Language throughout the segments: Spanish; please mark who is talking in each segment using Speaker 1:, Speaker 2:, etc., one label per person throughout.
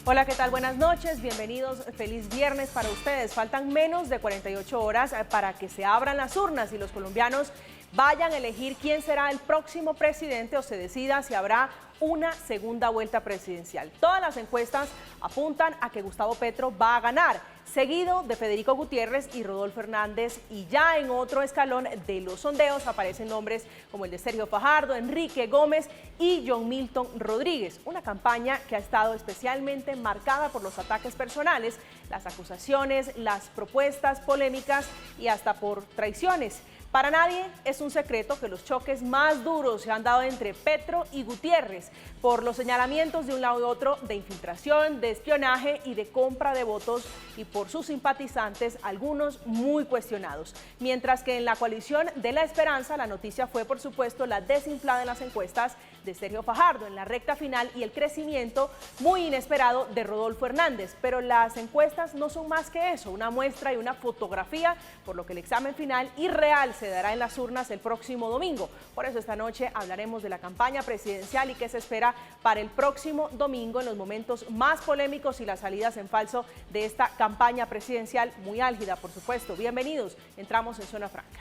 Speaker 1: Hola, ¿qué tal? Buenas noches, bienvenidos, feliz viernes para ustedes. Faltan menos de 48 horas para que se abran las urnas y los colombianos vayan a elegir quién será el próximo presidente o se decida si habrá una segunda vuelta presidencial. Todas las encuestas apuntan a que Gustavo Petro va a ganar, seguido de Federico Gutiérrez y Rodolfo Hernández, y ya en otro escalón de los sondeos aparecen nombres como el de Sergio Fajardo, Enrique Gómez y John Milton Rodríguez. Una campaña que ha estado especialmente marcada por los ataques personales, las acusaciones, las propuestas polémicas y hasta por traiciones. Para nadie es un secreto que los choques más duros se han dado entre Petro y Gutiérrez por los señalamientos de un lado y otro de infiltración, de espionaje y de compra de votos, y por sus simpatizantes, algunos muy cuestionados. Mientras que en la coalición de la esperanza la noticia fue, por supuesto, la desinflada en las encuestas de Sergio Fajardo en la recta final y el crecimiento muy inesperado de Rodolfo Hernández. Pero las encuestas no son más que eso, una muestra y una fotografía, por lo que el examen final y real se dará en las urnas el próximo domingo. Por eso esta noche hablaremos de la campaña presidencial y qué se espera para el próximo domingo en los momentos más polémicos y las salidas en falso de esta campaña presidencial muy álgida, por supuesto. Bienvenidos, entramos en Zona Franca.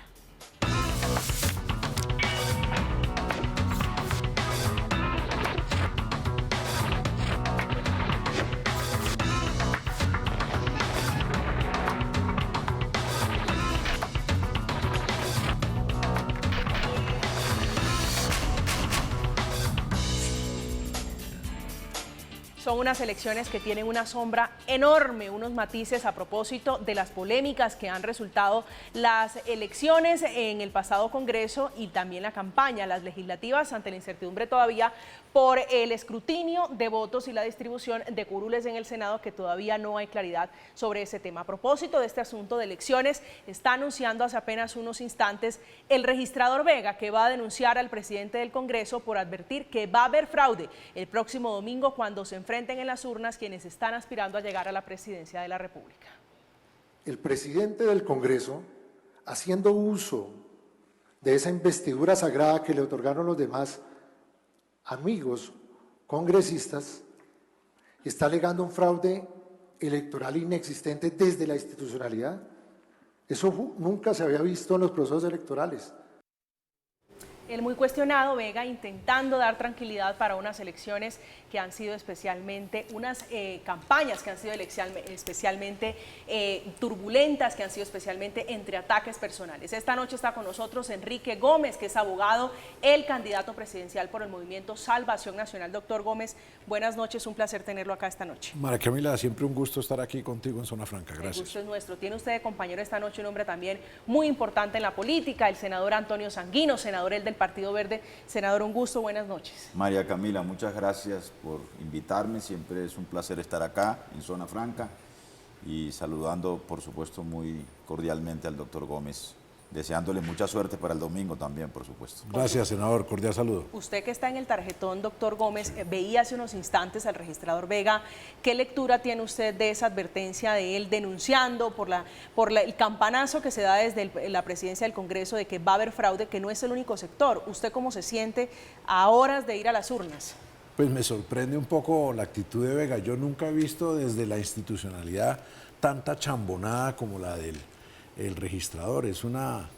Speaker 1: Son unas elecciones que tienen una sombra enorme, unos matices a propósito de las polémicas que han resultado las elecciones en el pasado Congreso y también la campaña, las legislativas, ante la incertidumbre todavía por el escrutinio de votos y la distribución de curules en el Senado, que todavía no hay claridad sobre ese tema. A propósito de este asunto de elecciones, está anunciando hace apenas unos instantes el registrador Vega, que va a denunciar al presidente del Congreso por advertir que va a haber fraude el próximo domingo cuando se enfrenten en las urnas quienes están aspirando a llegar a la presidencia de la República.
Speaker 2: El presidente del Congreso, haciendo uso de esa investidura sagrada que le otorgaron los demás amigos congresistas, está alegando un fraude electoral inexistente desde la institucionalidad. Eso nunca se había visto en los procesos electorales.
Speaker 1: El muy cuestionado Vega intentando dar tranquilidad para unas elecciones que han sido especialmente, unas campañas que han sido especialmente turbulentas, que han sido especialmente entre ataques personales. Esta noche está con nosotros Enrique Gómez, que es abogado, el candidato presidencial por el movimiento Salvación Nacional. Doctor Gómez, buenas noches, un placer tenerlo acá esta noche.
Speaker 3: María Camila, siempre un gusto estar aquí contigo en Zona Franca, gracias.
Speaker 1: El gusto es nuestro. Tiene usted de compañero esta noche un hombre también muy importante en la política, el senador Antonio Sanguino, senador del Partido Verde. Senador, un gusto, buenas noches.
Speaker 4: María Camila, muchas gracias por invitarme, siempre es un placer estar acá en Zona Franca y saludando, por supuesto, muy cordialmente al doctor Gómez, deseándole mucha suerte para el domingo también, por supuesto.
Speaker 3: Gracias, senador, cordial saludo.
Speaker 1: Usted que está en el tarjetón, doctor Gómez, veía hace unos instantes al registrador Vega. ¿Qué lectura tiene usted de esa advertencia de él denunciando por el campanazo que se da desde la presidencia del Congreso de que va a haber fraude, que no es el único sector? ¿Usted cómo se siente a horas de ir a las urnas?
Speaker 3: Pues me sorprende un poco la actitud de Vega. Yo nunca he visto desde la institucionalidad tanta chambonada como la del registrador. Es una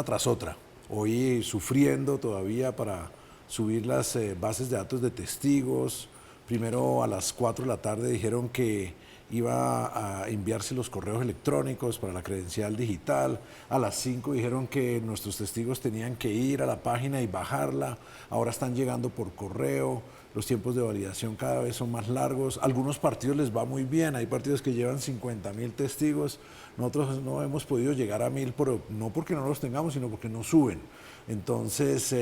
Speaker 3: tras otra. Hoy sufriendo todavía para subir las bases de datos de testigos. Primero a las 4 de la tarde dijeron que iba a enviarse los correos electrónicos para la credencial digital. A las 5 dijeron que nuestros testigos tenían que ir a la página y bajarla. Ahora están llegando por correo. Los tiempos de validación cada vez son más largos. Algunos partidos les va muy bien. Hay partidos que llevan 50.000 testigos. Nosotros no hemos podido llegar a 1.000, pero no porque no los tengamos, sino porque no suben. Entonces,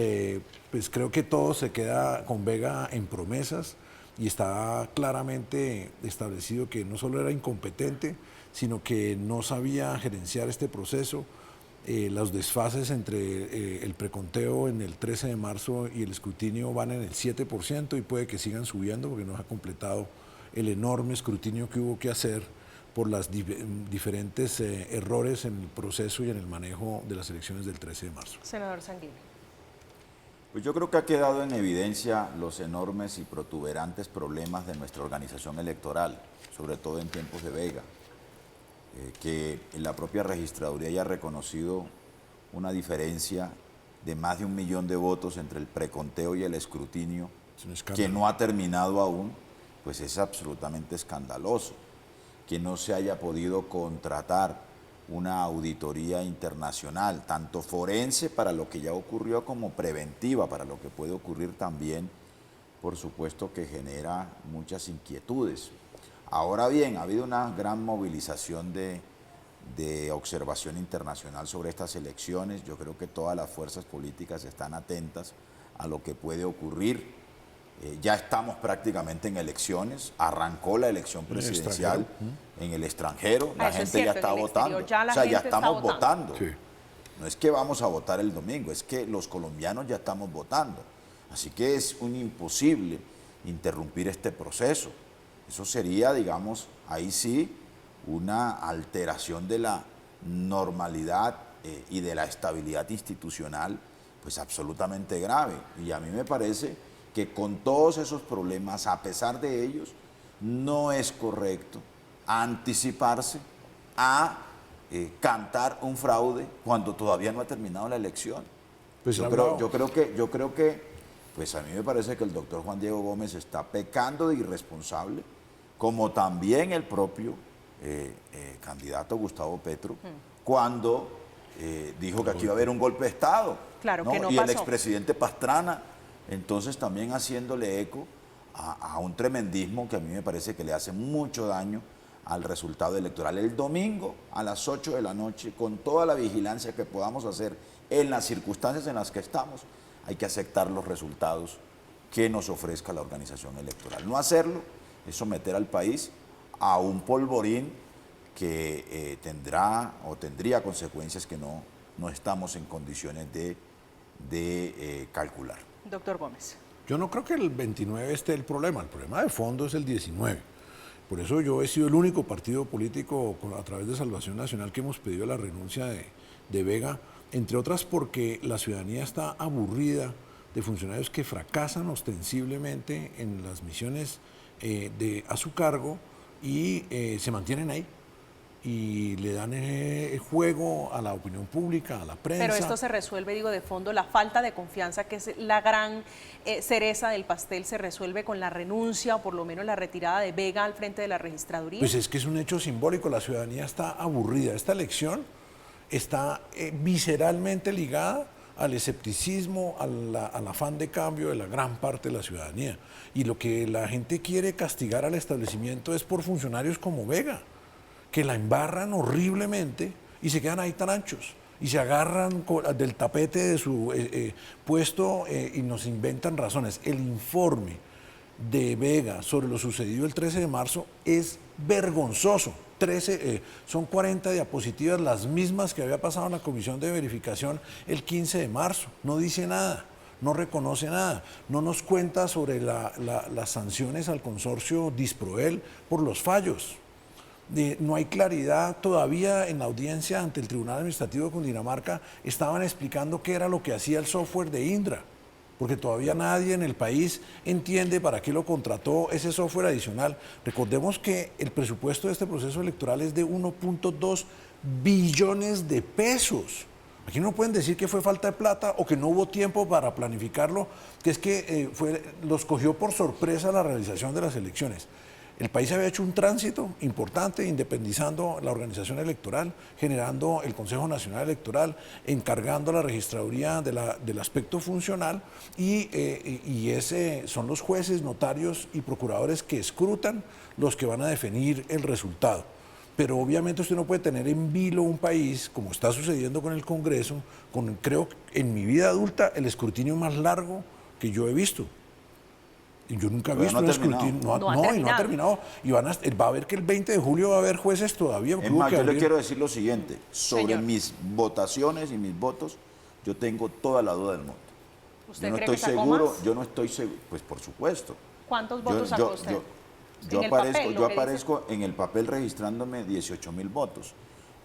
Speaker 3: pues creo que todo se queda con Vega en promesas. Y está claramente establecido que no solo era incompetente, sino que no sabía gerenciar este proceso. Los desfases entre el preconteo en el 13 de marzo y el escrutinio van en el 7% y puede que sigan subiendo porque no se ha completado el enorme escrutinio que hubo que hacer por los diferentes errores en el proceso y en el manejo de las elecciones del 13 de marzo.
Speaker 1: Senador Sanguino.
Speaker 4: Pues yo creo que ha quedado en evidencia los enormes y protuberantes problemas de nuestra organización electoral, sobre todo en tiempos de Vega, que la propia registraduría haya reconocido una diferencia de más de 1 millón de votos entre el preconteo y el escrutinio, que no ha terminado aún, pues es absolutamente escandaloso. Que no se haya podido contratar una auditoría internacional, tanto forense para lo que ya ocurrió como preventiva para lo que puede ocurrir también, por supuesto que genera muchas inquietudes. Ahora bien, ha habido una gran movilización de observación internacional sobre estas elecciones. Yo creo que todas las fuerzas políticas están atentas a lo que puede ocurrir. Ya estamos prácticamente en elecciones, arrancó la elección presidencial en el extranjero, la gente ya está votando, o sea, ya estamos votando. Sí. No es que vamos a votar el domingo, es que los colombianos ya estamos votando. Así que es un imposible interrumpir este proceso. Eso sería, digamos, ahí sí, una alteración de la normalidad y de la estabilidad institucional, pues absolutamente grave. Y a mí me parece que con todos esos problemas, a pesar de ellos, no es correcto anticiparse a cantar un fraude cuando todavía no ha terminado la elección. Pues yo creo que, pues a mí me parece que el doctor Juan Diego Gómez está pecando de irresponsable, como también el propio candidato Gustavo Petro, cuando dijo que aquí iba a haber un golpe de Estado.
Speaker 1: Claro,
Speaker 4: ¿no?
Speaker 1: que no
Speaker 4: y
Speaker 1: pasó.
Speaker 4: El expresidente Pastrana, entonces también haciéndole eco a un tremendismo que a mí me parece que le hace mucho daño al resultado electoral. El domingo a las 8 de la noche, con toda la vigilancia que podamos hacer en las circunstancias en las que estamos, hay que aceptar los resultados que nos ofrezca la organización electoral. No hacerlo es someter al país a un polvorín que tendría consecuencias que no estamos en condiciones de calcular.
Speaker 1: Doctor Gómez.
Speaker 3: Yo no creo que el 29 esté el problema de fondo es el 19. Por eso yo he sido el único partido político a través de Salvación Nacional que hemos pedido la renuncia de Vega, entre otras porque la ciudadanía está aburrida de funcionarios que fracasan ostensiblemente en las misiones a su cargo y se mantienen ahí y le dan juego a la opinión pública, a la prensa.
Speaker 1: Pero esto se resuelve, digo, de fondo, la falta de confianza, que es la gran cereza del pastel, se resuelve con la renuncia o por lo menos la retirada de Vega al frente de la registraduría.
Speaker 3: Pues es que es un hecho simbólico, la ciudadanía está aburrida. Esta elección está visceralmente ligada al escepticismo, al afán de cambio de la gran parte de la ciudadanía. Y lo que la gente quiere castigar al establecimiento es por funcionarios como Vega, que la embarran horriblemente y se quedan ahí tan anchos y se agarran del tapete de su puesto y nos inventan razones. El informe de Vega sobre lo sucedido el 13 de marzo es vergonzoso. Son 40 diapositivas, las mismas que había pasado en la comisión de verificación el 15 de marzo. No dice nada, no reconoce nada, no nos cuenta sobre las sanciones al consorcio Disproel por los fallos. No hay claridad todavía en la audiencia ante el Tribunal Administrativo de Cundinamarca. Estaban explicando qué era lo que hacía el software de Indra, porque todavía nadie en el país entiende para qué lo contrató ese software adicional. Recordemos que el presupuesto de este proceso electoral es de 1.2 billones de pesos. Aquí no pueden decir que fue falta de plata o que no hubo tiempo para planificarlo, que es que los cogió por sorpresa la realización de las elecciones. El país había hecho un tránsito importante, independizando la organización electoral, generando el Consejo Nacional Electoral, encargando a la registraduría del aspecto funcional y son los jueces, notarios y procuradores que escrutan los que van a definir el resultado. Pero obviamente usted no puede tener en vilo un país, como está sucediendo con el Congreso, creo, en mi vida adulta, el escrutinio más largo que yo he visto. Yo nunca he visto un escrutinio. No ha terminado. Y va a haber que el 20 de julio va a haber jueces todavía.
Speaker 4: Es más, yo le quiero decir lo siguiente. Sobre mis votaciones y mis votos, yo tengo toda la duda del mundo.
Speaker 1: ¿Usted cree que sacó más?
Speaker 4: Yo no estoy seguro. Pues por supuesto.
Speaker 1: ¿Cuántos votos sacó usted?
Speaker 4: Yo aparezco en el papel registrándome 18.000 votos.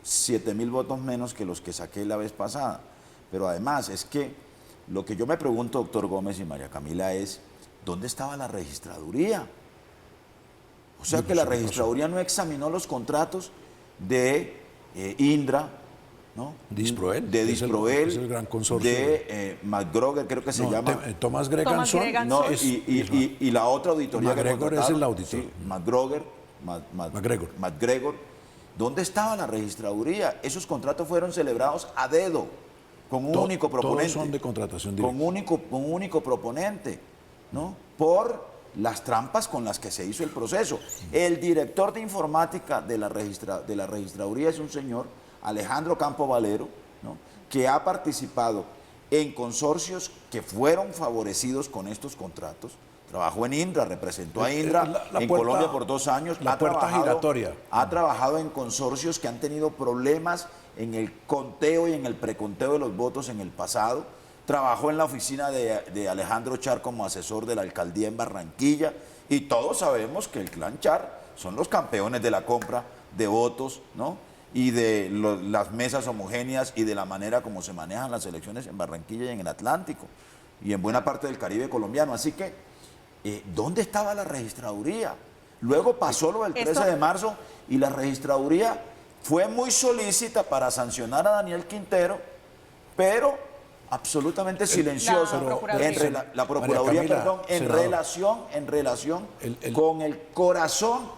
Speaker 4: 7.000 votos menos que los que saqué la vez pasada. Pero además es que lo que yo me pregunto, doctor Gómez y María Camila, es ¿dónde estaba la registraduría? O sea que la registraduría no examinó los contratos de Indra, ¿no?
Speaker 3: Disproel,
Speaker 4: de Disproel,
Speaker 3: es el gran consorcio
Speaker 4: de McGregor, creo que se llama.
Speaker 3: Thomas Greganson.
Speaker 4: No, y la otra auditoría
Speaker 3: McGregor es el auditor.
Speaker 4: Sí, McGregor. ¿Dónde estaba la registraduría? Esos contratos fueron celebrados a dedo, con un único proponente.
Speaker 3: Todos son de contratación directa.
Speaker 4: Con un único proponente, ¿no? Por las trampas con las que se hizo el proceso. El director de informática de la registraduría es un señor, Alejandro Campo Valero, ¿no? Que ha participado en consorcios que fueron favorecidos con estos contratos. Trabajó en Indra, representó a Indra en Colombia por 2 años.
Speaker 3: La puerta giratoria.
Speaker 4: Ha trabajado en consorcios que han tenido problemas en el conteo y en el preconteo de los votos en el pasado. Trabajó en la oficina de Alejandro Char como asesor de la alcaldía en Barranquilla. Y todos sabemos que el clan Char son los campeones de la compra de votos, ¿no? Y de las mesas homogéneas y de la manera como se manejan las elecciones en Barranquilla y en el Atlántico y en buena parte del Caribe colombiano. Así que, ¿dónde estaba la registraduría? Luego pasó lo del 13 de marzo y la registraduría fue muy solícita para sancionar a Daniel Quintero, pero absolutamente silenciosa la Procuraduría, en relación con el corazón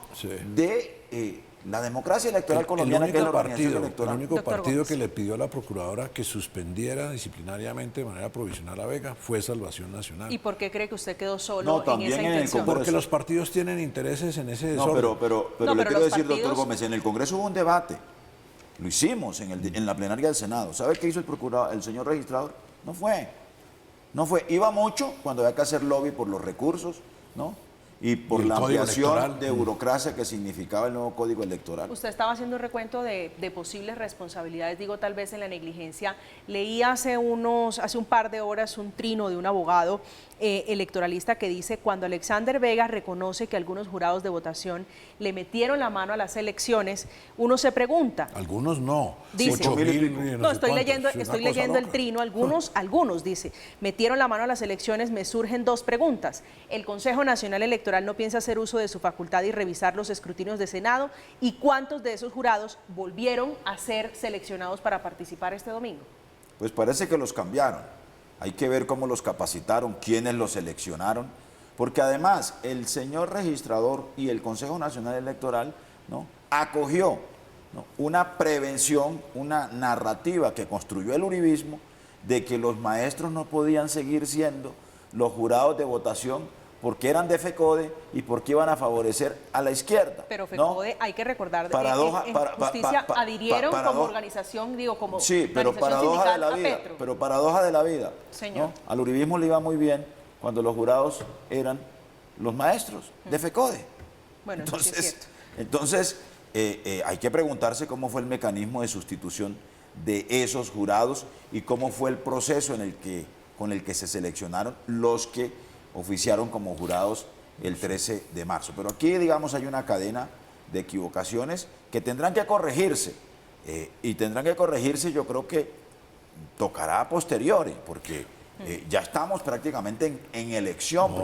Speaker 4: de la democracia electoral colombiana, que es la organización electoral.
Speaker 3: El único partido que le pidió a la Procuradora que suspendiera disciplinariamente de manera provisional a Vega fue Salvación Nacional.
Speaker 1: ¿Y por qué cree que usted quedó solo en esa intención?
Speaker 3: Porque los partidos tienen intereses en ese desorden.
Speaker 4: Pero le quiero decir, doctor Gómez, en el Congreso hubo un debate. Lo hicimos en la plenaria del Senado. ¿Sabe qué hizo el señor registrador? No fue. Iba mucho cuando había que hacer lobby por los recursos, ¿no? Y por la ampliación de burocracia que significaba el nuevo código electoral.
Speaker 1: Usted estaba haciendo un recuento de posibles responsabilidades, digo, tal vez en la negligencia. Leí hace un par de horas un trino de un abogado electoralista que dice: cuando Alexander Vega reconoce que algunos jurados de votación le metieron la mano a las elecciones, uno se pregunta.
Speaker 3: Algunos no.
Speaker 1: Dice, estoy leyendo el trino. Algunos, dice, metieron la mano a las elecciones. Me surgen 2 preguntas. El Consejo Nacional Electoral no piensa hacer uso de su facultad y revisar los escrutinios de Senado, y cuántos de esos jurados volvieron a ser seleccionados para participar este domingo.
Speaker 4: Pues parece que los cambiaron. Hay que ver cómo los capacitaron, quiénes los seleccionaron, porque además el señor registrador y el Consejo Nacional Electoral, ¿no?, acogió, ¿no?, una prevención, una narrativa que construyó el uribismo de que los maestros no podían seguir siendo los jurados de votación porque eran de FECODE y porque iban a favorecer a la izquierda.
Speaker 1: Pero FECODE, ¿no?, hay que recordar, en justicia adhirieron como organización, como
Speaker 4: sí, pero paradoja de la vida,
Speaker 1: señor,
Speaker 4: ¿no? Al uribismo le iba muy bien cuando los jurados eran los maestros de FECODE.
Speaker 1: Bueno, entonces, sí es cierto.
Speaker 4: Entonces hay que preguntarse cómo fue el mecanismo de sustitución de esos jurados y cómo fue el proceso con el que se seleccionaron los que oficiaron como jurados el 13 de marzo. Pero aquí, digamos, hay una cadena de equivocaciones que tendrán que corregirse. Y tendrán que corregirse, yo creo que tocará a posteriori, porque ya estamos prácticamente en elección.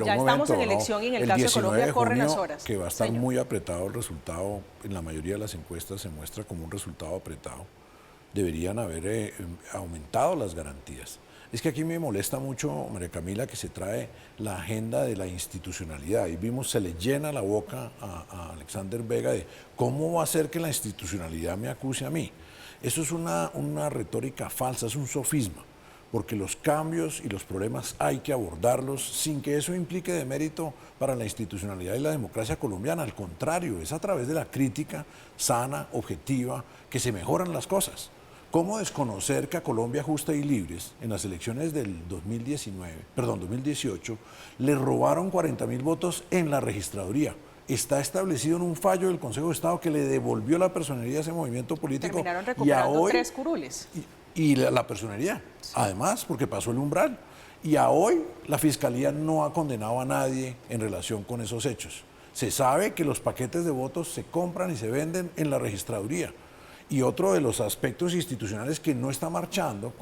Speaker 1: Ya estamos en elección, y en el caso de Colombia corren las horas.
Speaker 3: Que va a estar muy apretado el resultado, en la mayoría de las encuestas se muestra como un resultado apretado. Deberían haber aumentado las garantías. Es que aquí me molesta mucho, María Camila, que se trae la agenda de la institucionalidad. Y vimos, se le llena la boca a Alexander Vega de cómo va a ser que la institucionalidad me acuse a mí. Eso es una retórica falsa, es un sofisma, porque los cambios y los problemas hay que abordarlos sin que eso implique demérito para la institucionalidad y la democracia colombiana. Al contrario, es a través de la crítica sana, objetiva, que se mejoran las cosas. ¿Cómo desconocer que a Colombia Justa y Libres, en las elecciones del 2018, le robaron 40.000 votos en la registraduría? Está establecido en un fallo del Consejo de Estado que le devolvió la personería a ese movimiento político.
Speaker 1: Terminaron recuperando 3 curules.
Speaker 3: Y la personería, sí, además, porque pasó el umbral. Y a hoy la Fiscalía no ha condenado a nadie en relación con esos hechos. Se sabe que los paquetes de votos se compran y se venden en la registraduría. Y otro de los aspectos institucionales que no está marchando,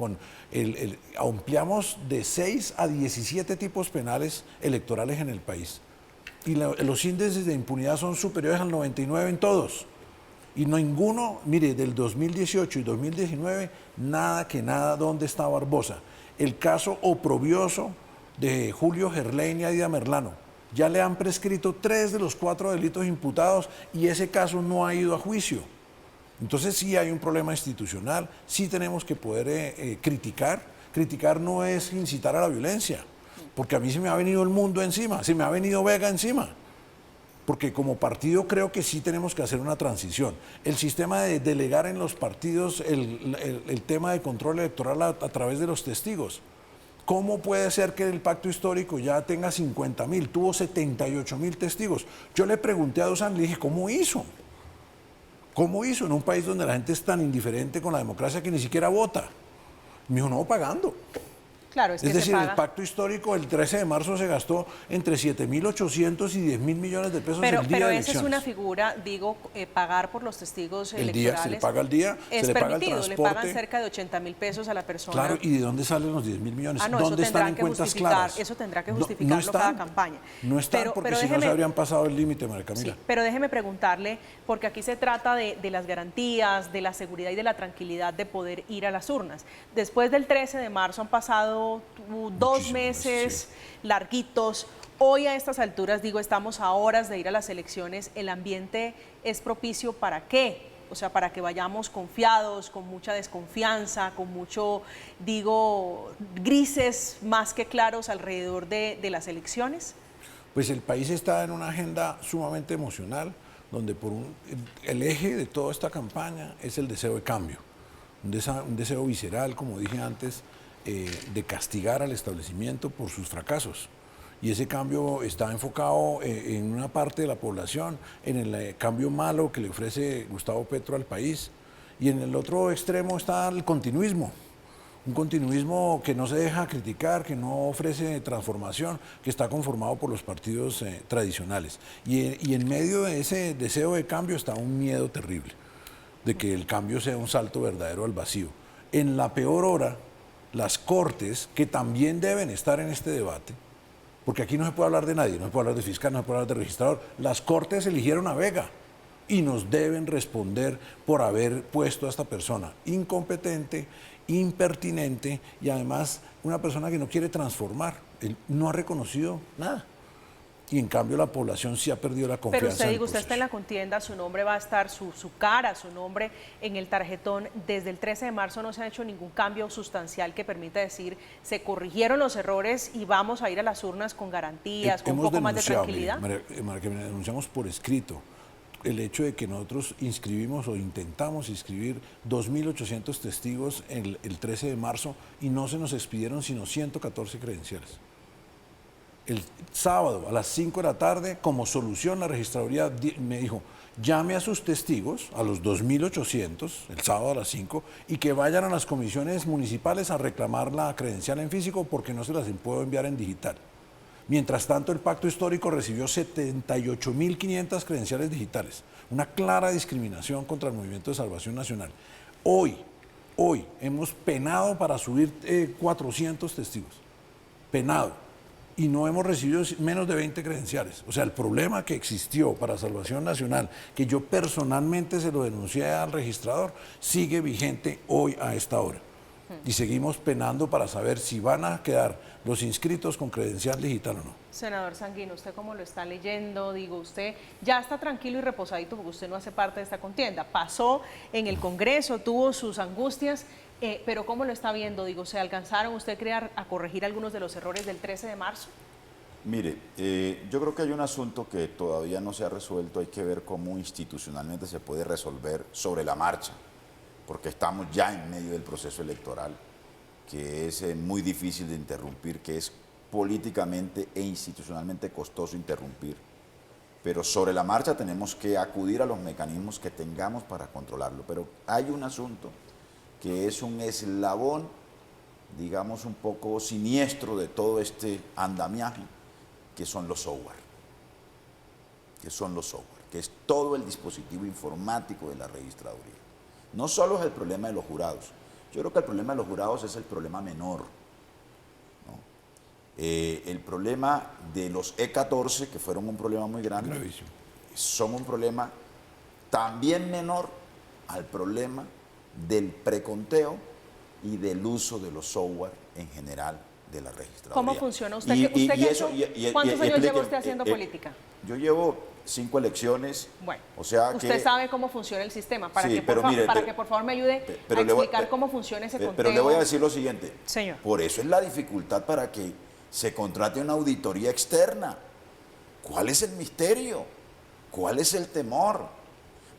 Speaker 3: ampliamos de 6 a 17 tipos penales electorales en el país. Y los índices de impunidad son superiores al 99 en todos. Y ninguno, mire, del 2018 y 2019, nada, ¿dónde está Barbosa? El caso oprobioso de Julio Gerlain y Aida Merlano. Ya le han prescrito 3 de los 4 delitos imputados y ese caso no ha ido a juicio. Entonces sí hay un problema institucional, sí tenemos que poder criticar. Criticar no es incitar a la violencia, porque a mí se me ha venido el mundo encima, se me ha venido Vega encima. Porque como partido creo que sí tenemos que hacer una transición. El sistema de delegar en los partidos el tema de control electoral a través de los testigos. ¿Cómo puede ser que el pacto histórico ya tenga 50.000, tuvo 78.000 testigos? Yo le pregunté a Dusan, le dije, ¿cómo hizo? ¿Cómo hizo en un país donde la gente es tan indiferente con la democracia que ni siquiera vota? Me dijo, no, pagando.
Speaker 1: Claro, es
Speaker 3: decir, el pacto histórico el 13 de marzo se gastó entre 7.800 y 10.000 millones de pesos el día de elecciones.
Speaker 1: Pero esa es una figura, digo, pagar por los testigos electorales.
Speaker 3: El día, se le paga el día,
Speaker 1: es
Speaker 3: se le paga el
Speaker 1: permitido,
Speaker 3: transporte.
Speaker 1: le pagan cerca de 80.000 pesos a la persona.
Speaker 3: Claro, ¿y de dónde salen los 10.000 millones?
Speaker 1: No,
Speaker 3: ¿Dónde están en
Speaker 1: que
Speaker 3: cuentas claras?
Speaker 1: Eso tendrá que justificarlo
Speaker 3: no están,
Speaker 1: cada campaña.
Speaker 3: No están, porque si no se habrían pasado el límite, María Camila.
Speaker 1: Sí, pero déjeme preguntarle, porque aquí se trata de las garantías, de la seguridad y de la tranquilidad de poder ir a las urnas. Después del 13 de marzo han pasado 2 meses larguitos. Hoy a estas alturas, digo, estamos a horas de ir a las elecciones. ¿El ambiente es propicio para qué? O sea, para que vayamos confiados, con mucha desconfianza, con mucho, digo, grises más que claros alrededor de las elecciones.
Speaker 3: Pues el país está en una agenda sumamente emocional, donde el eje de toda esta campaña es el deseo de cambio, un deseo visceral, como dije antes, de castigar al establecimiento por sus fracasos. Y ese cambio está enfocado en una parte de la población, en el cambio malo que le ofrece Gustavo Petro al país. Y en el otro extremo está el continuismo, un continuismo que no se deja criticar, que no ofrece transformación, que está conformado por los partidos tradicionales. Y en medio de ese deseo de cambio está un miedo terrible, de que el cambio sea un salto verdadero al vacío. En la peor hora, las Cortes, que también deben estar en este debate, porque aquí no se puede hablar de nadie, no se puede hablar de fiscal, no se puede hablar de registrador, las Cortes eligieron a Vega y nos deben responder por haber puesto a esta persona incompetente, impertinente y además una persona que no quiere transformar. Él no ha reconocido nada. Y en cambio la población sí ha perdido la confianza.
Speaker 1: Pero usted dice, usted está en la contienda, su nombre va a estar, su cara, su nombre en el tarjetón. Desde el 13 de marzo no se ha hecho ningún cambio sustancial que permita decir, se corrigieron los errores y vamos a ir a las urnas con garantías, con un poco más de tranquilidad.
Speaker 3: María, denunciamos por escrito el hecho de que nosotros inscribimos o intentamos inscribir 2.800 testigos el 13 de marzo y no se nos expidieron sino 114 credenciales. El sábado a las 5 de la tarde, como solución, la registraduría me dijo, llame a sus testigos, a los 2.800, el sábado a las 5, y que vayan a las comisiones municipales a reclamar la credencial en físico porque no se las puedo enviar en digital. Mientras tanto, el pacto histórico recibió 78.500 credenciales digitales, una clara discriminación contra el Movimiento de Salvación Nacional. Hoy hemos penado para subir 400 testigos, penado. Y no hemos recibido menos de 20 credenciales. O sea, el problema que existió para Salvación Nacional, que yo personalmente se lo denuncié al registrador, sigue vigente hoy a esta hora. Y seguimos penando para saber si van a quedar los inscritos con credencial digital o no.
Speaker 1: Senador Sanguino, ¿usted cómo lo está leyendo? Digo, usted ya está tranquilo y reposadito porque usted no hace parte de esta contienda. Pasó en el Congreso, tuvo sus angustias, pero ¿cómo lo está viendo? Digo, ¿se alcanzaron usted a corregir algunos de los errores del 13 de marzo?
Speaker 4: Mire, yo creo que hay un asunto que todavía no se ha resuelto, hay que ver cómo institucionalmente se puede resolver sobre la marcha, porque estamos ya en medio del proceso electoral, que es muy difícil de interrumpir, que es políticamente e institucionalmente costoso interrumpir. Pero sobre la marcha tenemos que acudir a los mecanismos que tengamos para controlarlo. Pero hay un asunto que es un eslabón, digamos, un poco siniestro de todo este andamiaje, que son los software. Que es todo el dispositivo informático de la registraduría. no solo es el problema de los jurados. Yo creo que el problema de los jurados es el problema menor, ¿no? El problema de los E14, que fueron un problema muy grande,
Speaker 3: Gravísimo.
Speaker 4: son un problema también menor al problema del preconteo y del uso de los software en general de la registraduría.
Speaker 1: ¿Cómo funciona usted? ¿Cuántos años lleva usted haciendo política?
Speaker 4: Yo llevo 5 elecciones.
Speaker 1: Bueno,
Speaker 4: o sea
Speaker 1: usted sabe cómo funciona el sistema. Para,
Speaker 4: sí,
Speaker 1: que, por favor me ayude a explicar cómo funciona ese conteo.
Speaker 4: Pero le voy a decir lo siguiente.
Speaker 1: Señor.
Speaker 4: Por eso es la dificultad para que se contrate una auditoría externa. ¿Cuál es el misterio? ¿Cuál es el temor?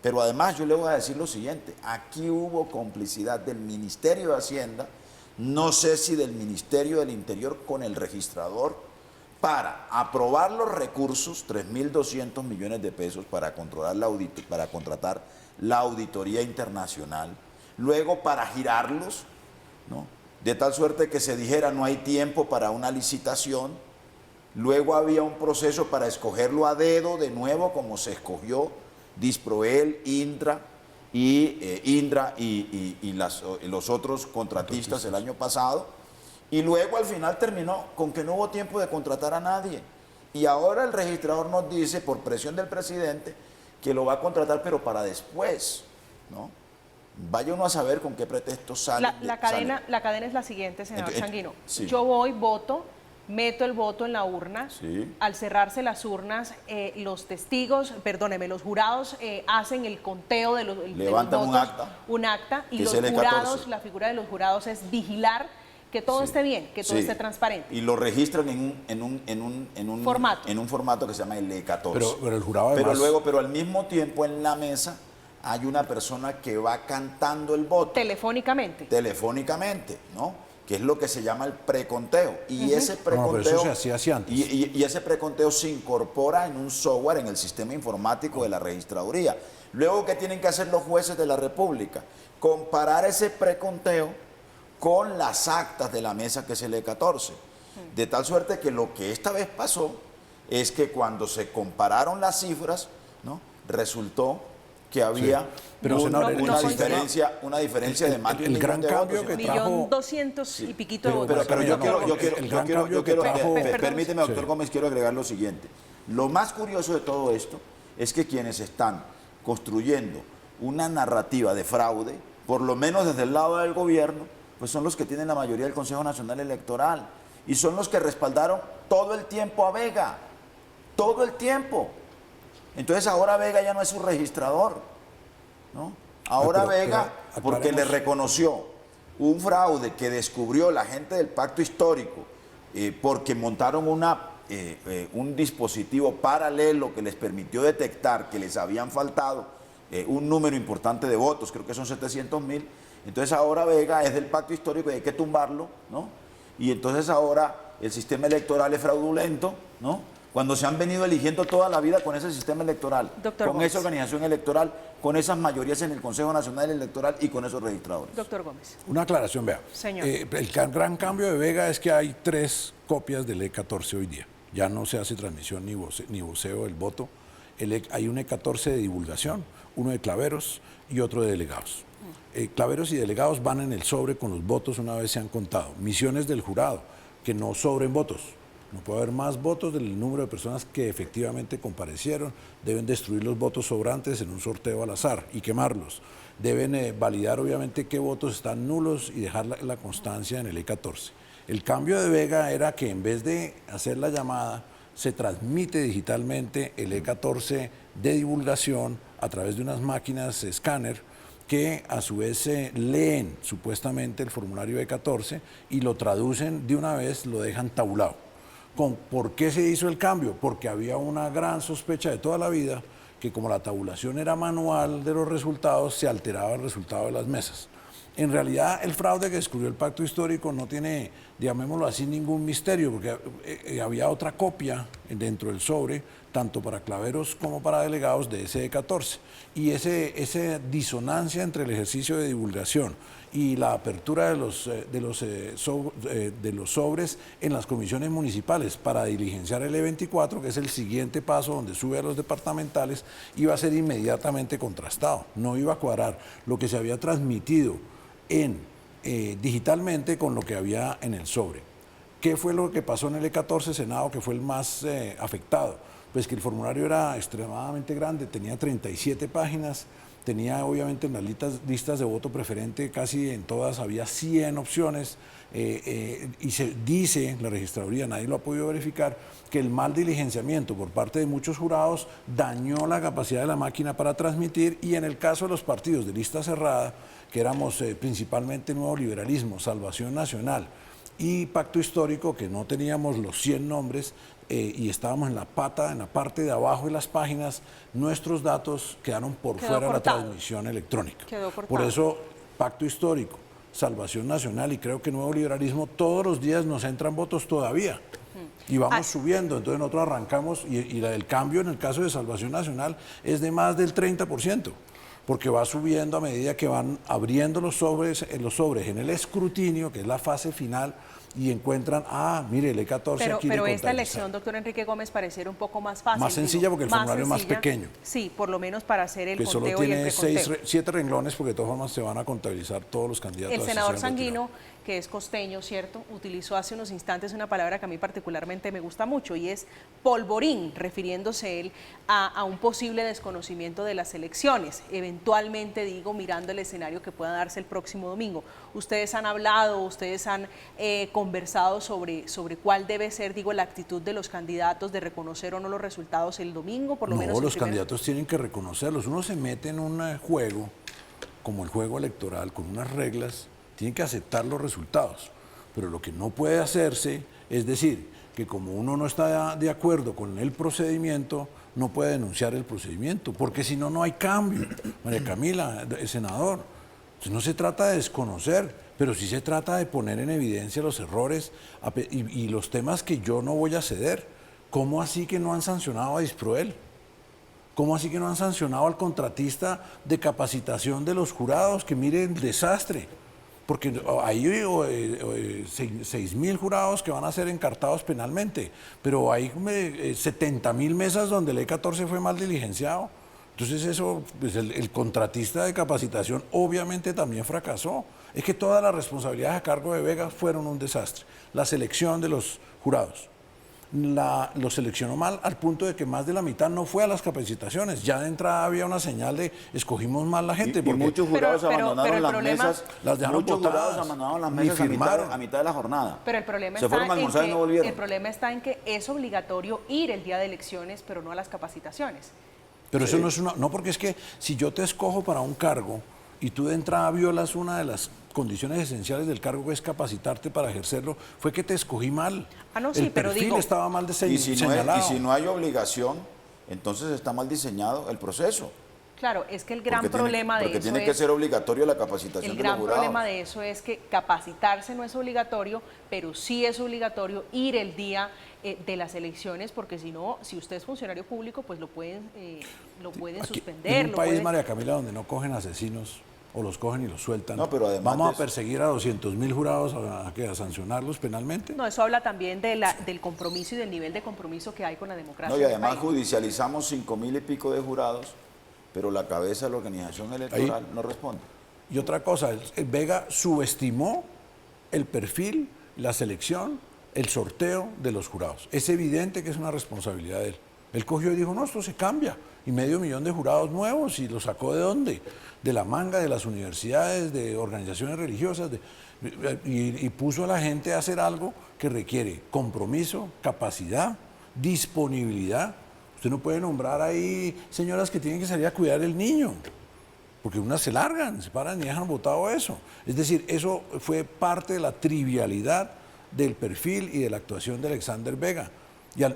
Speaker 4: Pero además yo le voy a decir lo siguiente. Aquí hubo complicidad del Ministerio de Hacienda, no sé si del Ministerio del Interior con el registrador, para aprobar los recursos, 3.200 millones de pesos para contratar la auditoría internacional, luego para girarlos, ¿no? De tal suerte que se dijera no hay tiempo para una licitación, luego había un proceso para escogerlo a dedo de nuevo como se escogió Disproel, Indra y los otros contratistas el año pasado. Y luego al final terminó con que no hubo tiempo de contratar a nadie. Y ahora el registrador nos dice, por presión del presidente, que lo va a contratar, pero para después, ¿no? Vaya uno a saber con qué pretexto sale.
Speaker 1: La cadena es la siguiente, señor Changuino.
Speaker 4: Sí.
Speaker 1: Yo voy, voto, meto el voto en la urna.
Speaker 4: Sí.
Speaker 1: Al cerrarse las urnas, los testigos, perdóneme, los jurados hacen el conteo de los
Speaker 4: levantan
Speaker 1: votos,
Speaker 4: un
Speaker 1: acta, y
Speaker 4: que
Speaker 1: los
Speaker 4: es el
Speaker 1: jurados,
Speaker 4: E14.
Speaker 1: la figura de los jurados es vigilar que todo esté bien, que todo esté transparente.
Speaker 4: Y lo registran en un formato que se llama el E14.
Speaker 3: Pero el jurado además...
Speaker 4: Pero al mismo tiempo en la mesa hay una persona que va cantando el voto.
Speaker 1: Telefónicamente.
Speaker 4: Telefónicamente, ¿no? Que es lo que se llama el preconteo. Y ese preconteo...
Speaker 3: No, pero eso se hacía así antes.
Speaker 4: Y ese preconteo se incorpora en un software, en el sistema informático de la registraduría. Luego, ¿qué tienen que hacer los jueces de la República? Comparar ese preconteo con las actas de la mesa, que es el E14. De tal suerte que lo que esta vez pasó es que cuando se compararon las cifras, ¿no? Resultó que había una diferencia de más de
Speaker 3: el gran cambio que trajo...
Speaker 1: 1.200.000 y piquito de votos.
Speaker 4: Pero yo quiero, permíteme, doctor Gómez, quiero agregar lo siguiente. Lo más curioso de todo esto es que quienes están construyendo una narrativa de fraude, por lo menos desde el lado del gobierno, pues son los que tienen la mayoría del Consejo Nacional Electoral y son los que respaldaron todo el tiempo a Vega, todo el tiempo. Entonces ahora Vega ya no es su registrador, ¿no? Ahora Vega, porque le reconoció un fraude que descubrió la gente del Pacto Histórico, porque montaron un dispositivo paralelo que les permitió detectar que les habían faltado un número importante de votos, creo que son 700.000. Entonces ahora Vega es del Pacto Histórico y hay que tumbarlo, ¿no? Y entonces ahora el sistema electoral es fraudulento, ¿no? Cuando se han venido eligiendo toda la vida con ese sistema electoral, con esa organización electoral, con esas mayorías en el Consejo Nacional Electoral y con esos registradores.
Speaker 1: Doctor Gómez.
Speaker 3: Una aclaración, vea.
Speaker 1: Señor.
Speaker 3: El gran cambio de Vega es que hay 3 copias del E14 hoy día. Ya no se hace transmisión ni voceo del voto. Hay un E14 de divulgación, uno de claveros y otro de delegados. Claveros y delegados van en el sobre con los votos una vez se han contado. Misiones del jurado, que no sobren votos. No puede haber más votos del número de personas que efectivamente comparecieron. Deben destruir los votos sobrantes en un sorteo al azar y quemarlos. Deben validar obviamente qué votos están nulos y dejar la constancia en el E14. El cambio de Vega era que en vez de hacer la llamada, se transmite digitalmente el E14 de divulgación a través de unas máquinas escáner que a su vez leen supuestamente el formulario E14 y lo traducen de una vez, lo dejan tabulado. ¿Por qué se hizo el cambio? Porque había una gran sospecha de toda la vida que como la tabulación era manual de los resultados, se alteraba el resultado de las mesas. En realidad, el fraude que descubrió el Pacto Histórico no tiene, llamémoslo así, ningún misterio, porque había otra copia dentro del sobre, tanto para claveros como para delegados de SD14. Y esa disonancia entre el ejercicio de divulgación y la apertura de los sobres en las comisiones municipales para diligenciar el E24, que es el siguiente paso donde sube a los departamentales, iba a ser inmediatamente contrastado. No iba a cuadrar lo que se había transmitido digitalmente con lo que había en el sobre. ¿Qué fue lo que pasó en el E14 Senado, que fue el más afectado? Pues que el formulario era extremadamente grande, tenía 37 páginas, tenía obviamente en las listas de voto preferente, casi en todas había 100 opciones, y se dice, la registraduría, nadie lo ha podido verificar, que el mal diligenciamiento por parte de muchos jurados dañó la capacidad de la máquina para transmitir, y en el caso de los partidos de lista cerrada, que éramos principalmente Nuevo Liberalismo, Salvación Nacional y Pacto Histórico, que no teníamos los 100 nombres, y estábamos en la parte de abajo de las páginas, nuestros datos quedaron por fuera de la transmisión electrónica. Por eso, Pacto Histórico, Salvación Nacional y creo que Nuevo Liberalismo, todos los días nos entran votos todavía. Y vamos subiendo, entonces nosotros arrancamos, el cambio en el caso de Salvación Nacional es de más del 30%. Porque va subiendo a medida que van abriendo los sobres en el escrutinio, que es la fase final, y encuentran, mire, el E14 aquí.
Speaker 1: Pero esta elección, doctor Enrique Gómez, pareciera un poco más fácil.
Speaker 3: Más sencilla porque el formulario es más pequeño.
Speaker 1: Sí, por lo menos para hacer el
Speaker 3: conteo
Speaker 1: y el preconteo.
Speaker 3: Solo tiene 7 renglones, porque de todas formas se van a contabilizar todos los candidatos.
Speaker 1: El senador Sanguino, que es costeño, ¿cierto?, utilizó hace unos instantes una palabra que a mí particularmente me gusta mucho, y es polvorín, refiriéndose él a un posible desconocimiento de las elecciones, eventualmente, digo, mirando el escenario que pueda darse el próximo domingo. Ustedes han hablado, ustedes han conversado sobre cuál debe ser, digo, la actitud de los candidatos de reconocer o no los resultados el domingo, por lo menos.
Speaker 3: No, los candidatos tienen que reconocerlos. Uno se mete en un juego, como el juego electoral, con unas reglas, tiene que aceptar los resultados, pero lo que no puede hacerse es decir que como uno no está de acuerdo con el procedimiento, no puede denunciar el procedimiento, porque si no, no hay cambio. María Camila, senador, entonces no se trata de desconocer, pero sí se trata de poner en evidencia los errores y los temas que yo no voy a ceder. ¿Cómo así que no han sancionado a Disproel? ¿Cómo así que no han sancionado al contratista de capacitación de los jurados? Que mire el desastre. Porque hay 6.000 jurados que van a ser encartados penalmente, pero hay 70.000 mesas donde el E14 fue mal diligenciado. Entonces eso, pues el contratista de capacitación obviamente también fracasó. Es que todas las responsabilidades a cargo de Vega fueron un desastre. La selección de los jurados. Lo seleccionó mal al punto de que más de la mitad no fue a las capacitaciones. Ya de entrada había una señal de escogimos mal la gente.
Speaker 4: Y muchos jurados abandonaron las mesas.
Speaker 3: Las dejaron
Speaker 4: muchos
Speaker 3: botadas,
Speaker 4: jurados abandonaron las mesas a mitad de la jornada.
Speaker 1: Pero el problema está en que es obligatorio ir el día de elecciones, pero no a las capacitaciones.
Speaker 3: Pero eso no es no, porque es que si yo te escojo para un cargo y tú de entrada violas una de las condiciones esenciales del cargo, que es capacitarte para ejercerlo, fue que te escogí mal.
Speaker 1: No, sí,
Speaker 3: el perfil estaba mal señalado.
Speaker 4: Y si no hay obligación, entonces está mal diseñado el proceso.
Speaker 1: Claro, es que el gran problema de eso
Speaker 4: porque tiene que ser obligatorio la capacitación de los jurados.
Speaker 1: El gran problema de eso es que capacitarse no es obligatorio, pero sí es obligatorio ir el día de las elecciones, porque si no, si usted es funcionario público, pues lo pueden suspender.
Speaker 3: En un país, María Camila, donde no cogen asesinos, o los cogen y los sueltan.
Speaker 4: No, pero además
Speaker 3: ¿vamos a perseguir a 200.000 jurados a sancionarlos penalmente?
Speaker 1: No, eso habla también del compromiso y del nivel de compromiso que hay con la democracia.
Speaker 4: No, y además judicializamos 5.000 y pico de jurados, pero la cabeza de la organización electoral no responde.
Speaker 3: Y otra cosa, Vega subestimó el perfil, la selección, el sorteo de los jurados. Es evidente que es una responsabilidad de él. Él cogió y dijo, no, esto se cambia. Y 500.000 de jurados nuevos, ¿y lo sacó de dónde? De la manga, de las universidades, de organizaciones religiosas, y puso a la gente a hacer algo que requiere compromiso, capacidad, disponibilidad. Usted no puede nombrar ahí señoras que tienen que salir a cuidar el niño, porque unas se largan, se paran y dejan botado eso. Es decir, eso fue parte de la trivialidad del perfil y de la actuación de Alexander Vega.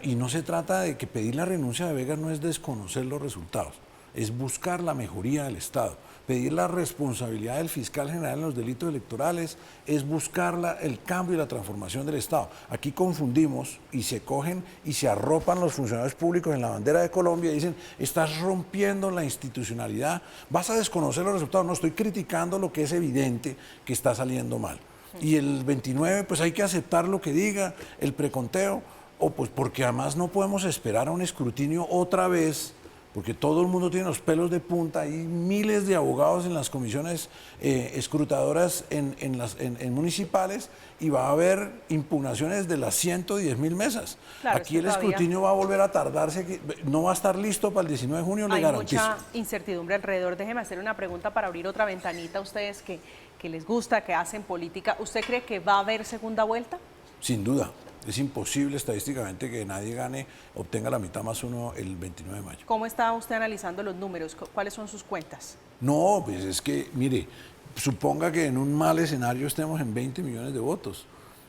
Speaker 3: Y no se trata de que pedir la renuncia de Vega no es desconocer los resultados, es buscar la mejoría del Estado. Pedir la responsabilidad del fiscal general en los delitos electorales es buscar el cambio y la transformación del Estado. Aquí confundimos y se cogen y se arropan los funcionarios públicos en la bandera de Colombia y dicen, estás rompiendo la institucionalidad, vas a desconocer los resultados. No, estoy criticando lo que es evidente que está saliendo mal. Y el 29, pues hay que aceptar lo que diga el preconteo, o pues porque además no podemos esperar a un escrutinio otra vez, porque todo el mundo tiene los pelos de punta, hay miles de abogados en las comisiones escrutadoras en municipales y va a haber impugnaciones de las 110.000 mesas.
Speaker 1: Claro,
Speaker 3: aquí el escrutinio va a volver a tardarse, no va a estar listo para el 19 de junio, le garantizo.
Speaker 1: Hay mucha incertidumbre alrededor. Déjeme hacer una pregunta para abrir otra ventanita a ustedes que les gusta, que hacen política. ¿Usted cree que va a haber segunda vuelta?
Speaker 3: Sin duda. Es imposible estadísticamente que nadie gane, obtenga la mitad más uno el 29 de mayo.
Speaker 1: ¿Cómo está usted analizando los números? ¿Cuáles son sus cuentas?
Speaker 3: No, pues es que, mire, suponga que en un mal escenario estemos en 20 millones de votos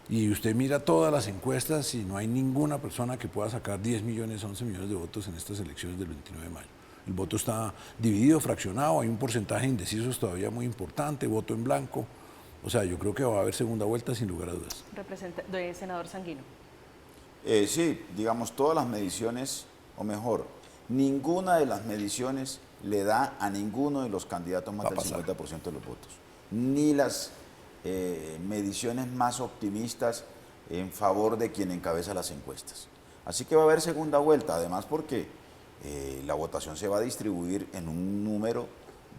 Speaker 3: y usted mira todas las encuestas y no hay ninguna persona que pueda sacar 10 millones, 11 millones de votos en estas elecciones del 29 de mayo. El voto está dividido, fraccionado, hay un porcentaje de indecisos todavía muy importante, voto en blanco. O sea, yo creo que va a haber segunda vuelta sin lugar a dudas.
Speaker 1: Senador Sanguino.
Speaker 4: Sí, digamos, todas las mediciones, o mejor, ninguna de las mediciones le da a ninguno de los candidatos más del 50% de los votos. Ni las mediciones más optimistas en favor de quien encabeza las encuestas. Así que va a haber segunda vuelta, además porque la votación se va a distribuir en un número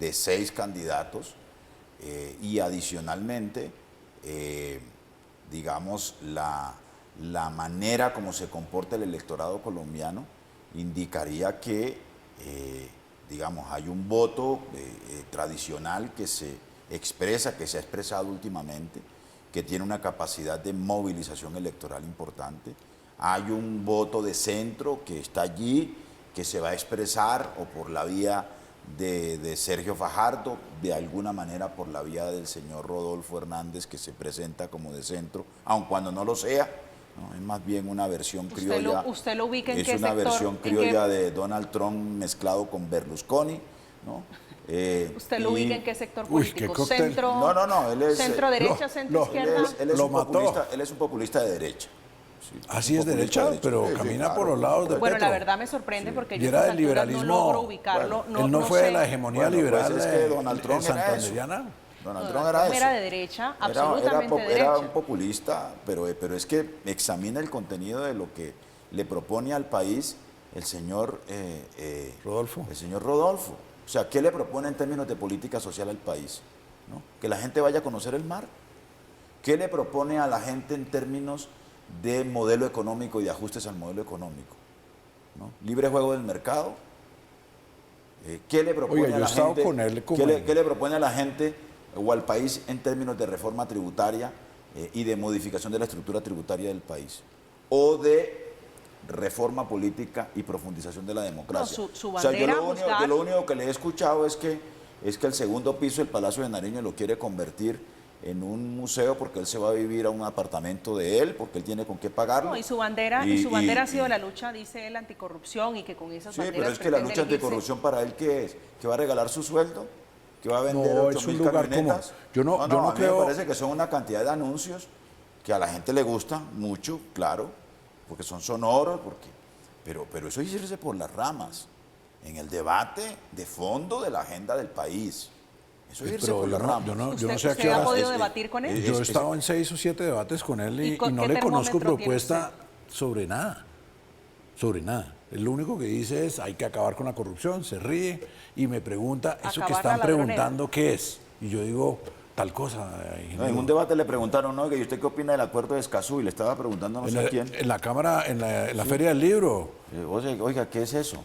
Speaker 4: de 6 candidatos y adicionalmente, digamos, la manera como se comporta el electorado colombiano indicaría que, digamos, hay un voto tradicional que se expresa, que se ha expresado últimamente, que tiene una capacidad de movilización electoral importante. Hay un voto de centro que está allí, que se va a expresar o por la vía de Sergio Fajardo, de alguna manera por la vía del señor Rodolfo Hernández, que se presenta como de centro, aun cuando no lo sea, ¿no? Es más bien una versión criolla.
Speaker 1: ¿Usted lo ubica en qué
Speaker 4: sector? Es una versión
Speaker 1: ¿En
Speaker 4: criolla de Donald Trump mezclado con Berlusconi, ¿no?
Speaker 1: ¿Usted lo ubica en qué sector político? ¿Centro?
Speaker 4: No, él es...
Speaker 1: ¿Centro derecha, centro izquierda?
Speaker 4: Él es un populista de derecha. Sí,
Speaker 3: así es derecha, pero camina claro, por los lados de
Speaker 1: Petro.
Speaker 3: Petro.
Speaker 1: La verdad me sorprende porque yo
Speaker 3: era del liberalismo,
Speaker 1: no logro ubicarlo.
Speaker 3: Bueno, él no fue de la hegemonía liberal
Speaker 4: pues es que Donald Trump
Speaker 3: santanderiana.
Speaker 4: Donald Trump era eso.
Speaker 1: Era de derecha, absolutamente de derecha.
Speaker 4: Era un populista, pero es que examina el contenido de lo que le propone al país el señor
Speaker 3: Rodolfo.
Speaker 4: El señor Rodolfo. O sea, ¿qué le propone en términos de política social al país? ¿No? Que la gente vaya a conocer el mar. ¿Qué le propone a la gente en términos de modelo económico y de ajustes al modelo económico? ¿No? Libre juego del mercado. ¿Qué le propone a la gente?
Speaker 3: Con él
Speaker 4: ¿Qué le propone a la gente o al país en términos de reforma tributaria y de modificación de la estructura tributaria del país? O de reforma política y profundización de la democracia.
Speaker 1: No, su bandera,
Speaker 4: yo lo único que le he escuchado es que el segundo piso del Palacio de Nariño lo quiere convertir en un museo porque él se va a vivir a un apartamento de él, porque él tiene con qué pagarlo.
Speaker 1: No, y su bandera ha sido la lucha, dice él, anticorrupción y que con esas banderas...
Speaker 4: Sí, pero es que la lucha anticorrupción para él, ¿qué es? ¿Que va a regalar su sueldo? ¿Que va a vender 8.000 camionetas?
Speaker 3: Yo no creo...
Speaker 4: A mí me parece que son una cantidad de anuncios que a la gente le gusta mucho, claro, porque son sonoros, pero eso es irse por las ramas en el debate de fondo de la agenda del país. Eso es irse por las ramas.
Speaker 3: Yo no sé a qué
Speaker 1: hora... ¿Usted ha podido debatir con él?
Speaker 3: Yo he estado en 6 o 7 debates con él y no le conozco propuesta sobre nada. Sobre nada. Él lo único que dice es hay que acabar con la corrupción, se ríe y me pregunta, ¿eso que están preguntando qué es? Y yo digo, tal cosa.
Speaker 4: En un debate le preguntaron, ¿no? ¿Y usted qué opina del acuerdo de Escazú? Y le estaba preguntando no sé a quién.
Speaker 3: En la Cámara, en la Feria del Libro.
Speaker 4: Oiga, ¿qué es eso?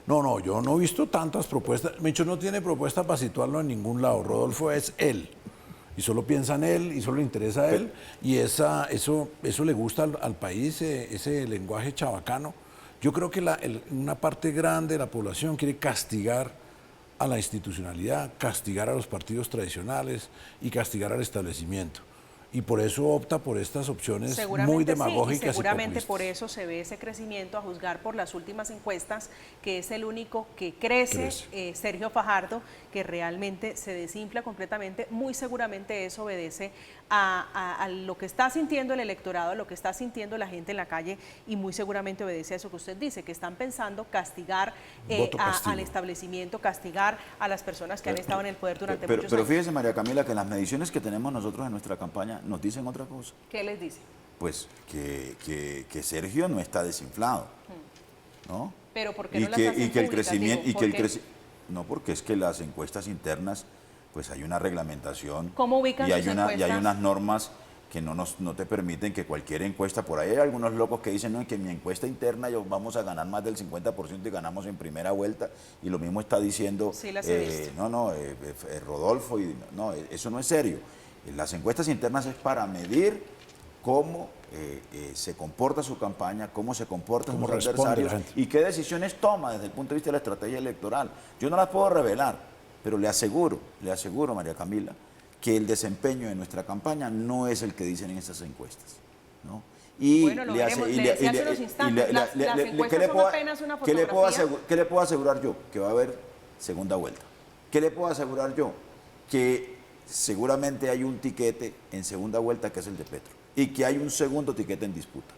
Speaker 3: No, yo no he visto tantas propuestas. Micho no tiene propuesta para situarlo en ningún lado. Rodolfo es él. Y solo piensa en él, y solo le interesa a él. Y eso le gusta al país, ese lenguaje chabacano. Yo creo que una parte grande de la población quiere castigar a la institucionalidad, castigar a los partidos tradicionales y castigar al establecimiento. y por eso opta por estas opciones
Speaker 1: Seguramente
Speaker 3: muy
Speaker 1: sí, y
Speaker 3: demagógicas
Speaker 1: seguramente
Speaker 3: y
Speaker 1: por eso se ve ese crecimiento, a juzgar por las últimas encuestas, que es el único que crece. Sergio Fajardo, que realmente se desinfla completamente. Muy seguramente eso obedece a lo que está sintiendo el electorado, a lo que está sintiendo la gente en la calle, y muy seguramente obedece a eso que usted dice, que están pensando castigar al establecimiento, castigar a las personas que han estado en el poder durante muchos años.
Speaker 4: Pero fíjese, María Camila, que las mediciones que tenemos nosotros en nuestra campaña nos dicen otra cosa.
Speaker 1: ¿Qué les dice?
Speaker 4: Pues que Sergio no está desinflado, ¿no?
Speaker 1: Pero ¿por qué no las hacen públicas?
Speaker 4: No, porque es que las encuestas internas, pues hay una reglamentación.
Speaker 1: ¿Cómo ubican sus encuestas?
Speaker 4: Y hay unas normas que no te permiten que cualquier encuesta, por ahí hay algunos locos que dicen, no, que en mi encuesta interna vamos a ganar más del 50% y ganamos en primera vuelta, y lo mismo está diciendo Rodolfo, y no, eso no es serio. Las encuestas internas es para medir cómo se comporta su campaña, cómo se comportan sus adversarios y qué decisiones toma desde el punto de vista de la estrategia electoral. Yo no las puedo revelar, pero le aseguro, María Camila, que el desempeño de nuestra campaña no es el que dicen en esas encuestas, ¿no? Y
Speaker 1: bueno, lo veremos, le decía hace unos instantes, las encuestas son apenas una fotografía.
Speaker 4: ¿Qué le puedo asegurar yo? Que va a haber segunda vuelta. ¿Qué le puedo asegurar yo? Que seguramente hay un tiquete en segunda vuelta que es el de Petro, y que hay un segundo tiquete en disputa.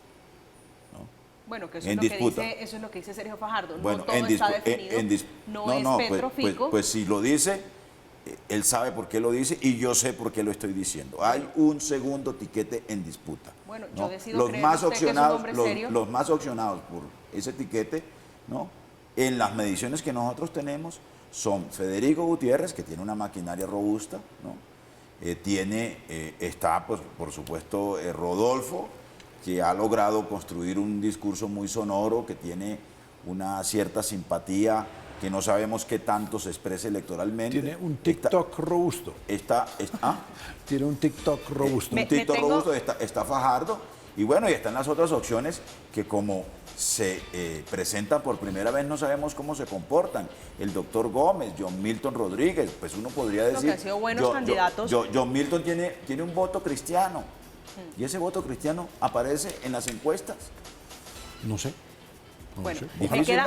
Speaker 1: Bueno, que eso es lo que dice Sergio Fajardo.
Speaker 4: Bueno,
Speaker 1: no todo está definido, no es Petro Fico.
Speaker 4: Pues si lo dice, él sabe por qué lo dice y yo sé por qué lo estoy diciendo. Hay un segundo tiquete en disputa.
Speaker 1: Bueno,
Speaker 4: ¿no?
Speaker 1: yo decido creer usted que es un hombre serio.
Speaker 4: Los más opcionados por ese tiquete, ¿no? En las mediciones que nosotros tenemos son Federico Gutiérrez, que tiene una maquinaria robusta, ¿no? Está, pues, por supuesto, Rodolfo, que ha logrado construir un discurso muy sonoro, que tiene una cierta simpatía, que no sabemos qué tanto se expresa electoralmente.
Speaker 3: Tiene un TikTok robusto. Tiene un TikTok robusto.
Speaker 4: Robusto, está Fajardo, y bueno, y están las otras opciones que como se presentan por primera vez no sabemos cómo se comportan. El doctor Gómez, John Milton Rodríguez, pues uno podría decir...
Speaker 1: que han sido buenos candidatos.
Speaker 4: John Milton tiene un voto cristiano, y ese voto cristiano aparece en las encuestas.
Speaker 3: No sé.
Speaker 1: Bueno,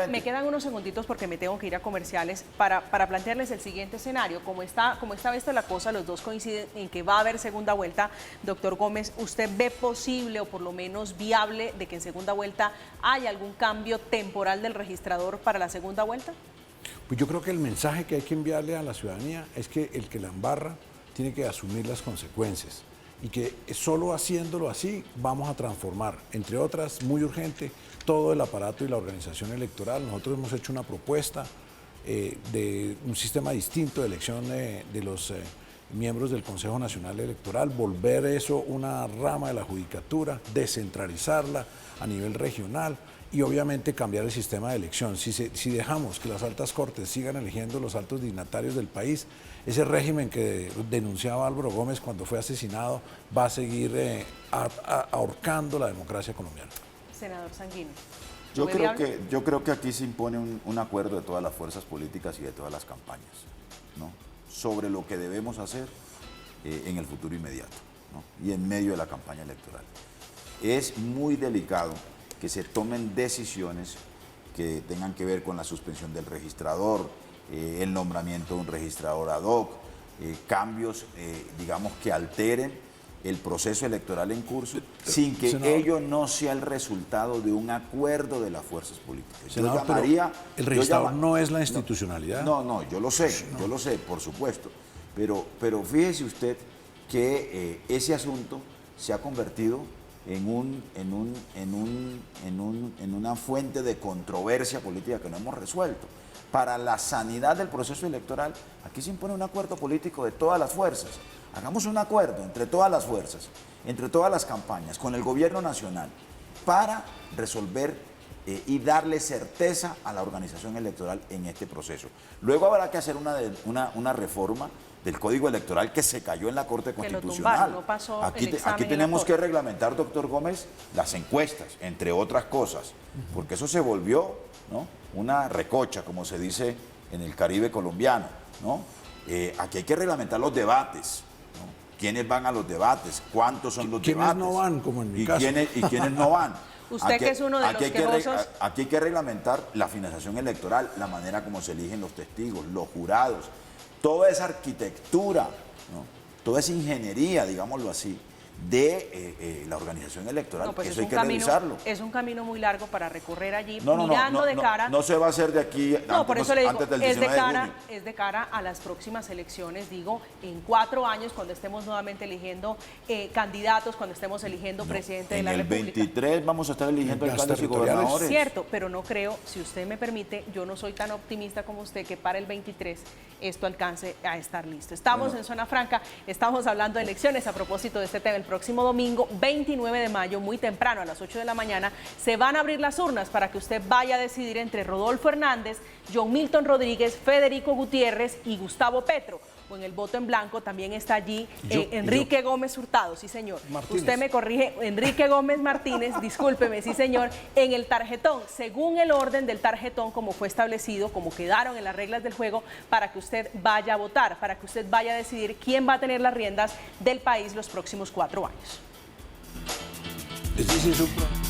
Speaker 1: me quedan unos segunditos porque me tengo que ir a comerciales para plantearles el siguiente escenario. Como está vista la cosa, los dos coinciden en que va a haber segunda vuelta. Doctor Gómez, ¿usted ve posible o por lo menos viable de que en segunda vuelta haya algún cambio temporal del registrador para la segunda vuelta?
Speaker 3: Pues yo creo que el mensaje que hay que enviarle a la ciudadanía es que el que la embarra tiene que asumir las consecuencias, y que solo haciéndolo así vamos a transformar, entre otras, muy urgente, todo el aparato y la organización electoral. Nosotros hemos hecho una propuesta de un sistema distinto de elección de los miembros del Consejo Nacional Electoral, volver eso una rama de la judicatura, descentralizarla a nivel regional y obviamente cambiar el sistema de elección. Si dejamos que las altas cortes sigan eligiendo los altos dignatarios del país, ese régimen que denunciaba Álvaro Gómez cuando fue asesinado va a seguir ahorcando la democracia colombiana.
Speaker 1: Senador Sanguino.
Speaker 4: Yo creo que aquí se impone un acuerdo de todas las fuerzas políticas y de todas las campañas, ¿no? Sobre lo que debemos hacer en el futuro inmediato, ¿no? Y en medio de la campaña electoral. Es muy delicado que se tomen decisiones que tengan que ver con la suspensión del registrador, el nombramiento de un registrador ad hoc, cambios, digamos, que alteren el proceso electoral en curso, sin que ello no sea el resultado de un acuerdo de las fuerzas políticas.
Speaker 3: Senador, el registrador no es la institucionalidad.
Speaker 4: No, yo lo sé, por supuesto. Pero fíjese usted que ese asunto se ha convertido en una fuente de controversia política que no hemos resuelto. Para la sanidad del proceso electoral, aquí se impone un acuerdo político de todas las fuerzas. Hagamos un acuerdo entre todas las fuerzas, entre todas las campañas, con el gobierno nacional, para resolver y darle certeza a la organización electoral en este proceso. Luego habrá que hacer una reforma del Código Electoral que se cayó en la Corte Constitucional.
Speaker 1: No pasó
Speaker 4: aquí tenemos que reglamentar, doctor Gómez, las encuestas, entre otras cosas, porque eso se volvió, ¿no?, una recocha, como se dice en el Caribe colombiano, ¿no? Aquí hay que reglamentar los debates, ¿no? quiénes van a los debates, cuántos son los debates.
Speaker 3: ¿Quiénes no van, como en mi caso?
Speaker 4: ¿Quiénes no van?
Speaker 1: Usted que es uno de los quejosos.
Speaker 4: Aquí hay que reglamentar la financiación electoral, la manera como se eligen los testigos, los jurados, toda esa arquitectura, ¿no? Toda esa ingeniería, digámoslo así, de la organización electoral.
Speaker 1: No, pues
Speaker 4: eso hay que revisarlo.
Speaker 1: Es un camino muy largo para recorrer allí,
Speaker 4: No,
Speaker 1: mirando de cara.
Speaker 4: No se va a hacer de aquí
Speaker 1: No, por eso le digo,
Speaker 4: antes del 19 de junio.
Speaker 1: Es de cara a las próximas elecciones, digo, en 4 años, cuando estemos nuevamente eligiendo candidatos, cuando estemos eligiendo presidente de la República.
Speaker 4: En el 23 vamos a estar eligiendo alcaldes y gobernadores.
Speaker 1: Cierto, pero no creo, si usted me permite, yo no soy tan optimista como usted que para el 23 esto alcance a estar listo. Estamos en Zona Franca, estamos hablando de elecciones a propósito de este tema. El próximo domingo, 29 de mayo, muy temprano, a las 8 de la mañana, se van a abrir las urnas para que usted vaya a decidir entre Rodolfo Hernández, John Milton Rodríguez, Federico Gutiérrez y Gustavo Petro. O en el voto en blanco también está allí Enrique Gómez Hurtado, sí señor.
Speaker 3: Martínez.
Speaker 1: Usted me corrige, Enrique Gómez Martínez, discúlpeme, sí señor, en el tarjetón, según el orden del tarjetón como fue establecido, como quedaron en las reglas del juego, para que usted vaya a votar, para que usted vaya a decidir quién va a tener las riendas del país los próximos 4 años.
Speaker 3: Ese sí es un problema.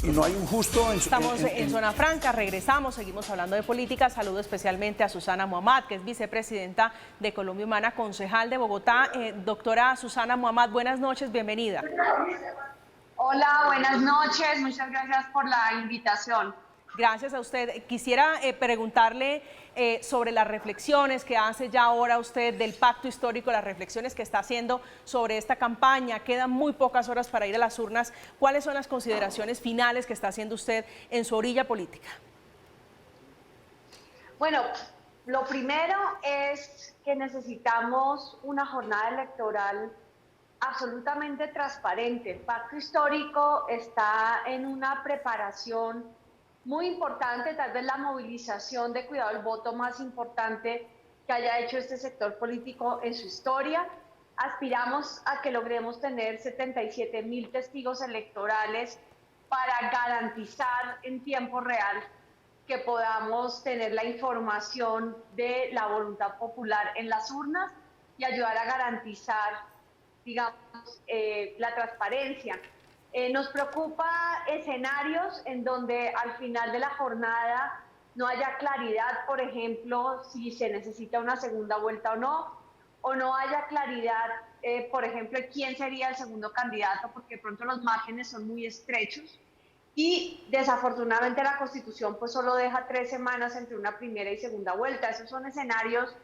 Speaker 3: Y no hay un justo
Speaker 1: Estamos en Zona Franca, regresamos, seguimos hablando de política. Saludo especialmente a Susana Muhammad, que es vicepresidenta de Colombia Humana, concejal de Bogotá. Doctora Susana Muhammad, buenas noches, bienvenida.
Speaker 5: Hola, buenas noches, muchas gracias por la invitación.
Speaker 1: Gracias a usted. Quisiera preguntarle sobre las reflexiones que hace ya ahora usted del pacto histórico, las reflexiones que está haciendo sobre esta campaña. Quedan muy pocas horas para ir a las urnas. ¿Cuáles son las consideraciones finales que está haciendo usted en su orilla política?
Speaker 5: Bueno, lo primero es que necesitamos una jornada electoral absolutamente transparente. El pacto histórico está en una preparación muy importante, tal vez la movilización de cuidado del voto más importante que haya hecho este sector político en su historia. Aspiramos a que logremos tener 77.000 testigos electorales para garantizar en tiempo real que podamos tener la información de la voluntad popular en las urnas y ayudar a garantizar, digamos, la transparencia. Nos preocupa escenarios en donde al final de la jornada no haya claridad, por ejemplo, si se necesita una segunda vuelta o no haya claridad, por ejemplo, quién sería el segundo candidato, porque de pronto los márgenes son muy estrechos y desafortunadamente la Constitución pues solo deja 3 semanas entre una primera y segunda vuelta. Esos son escenarios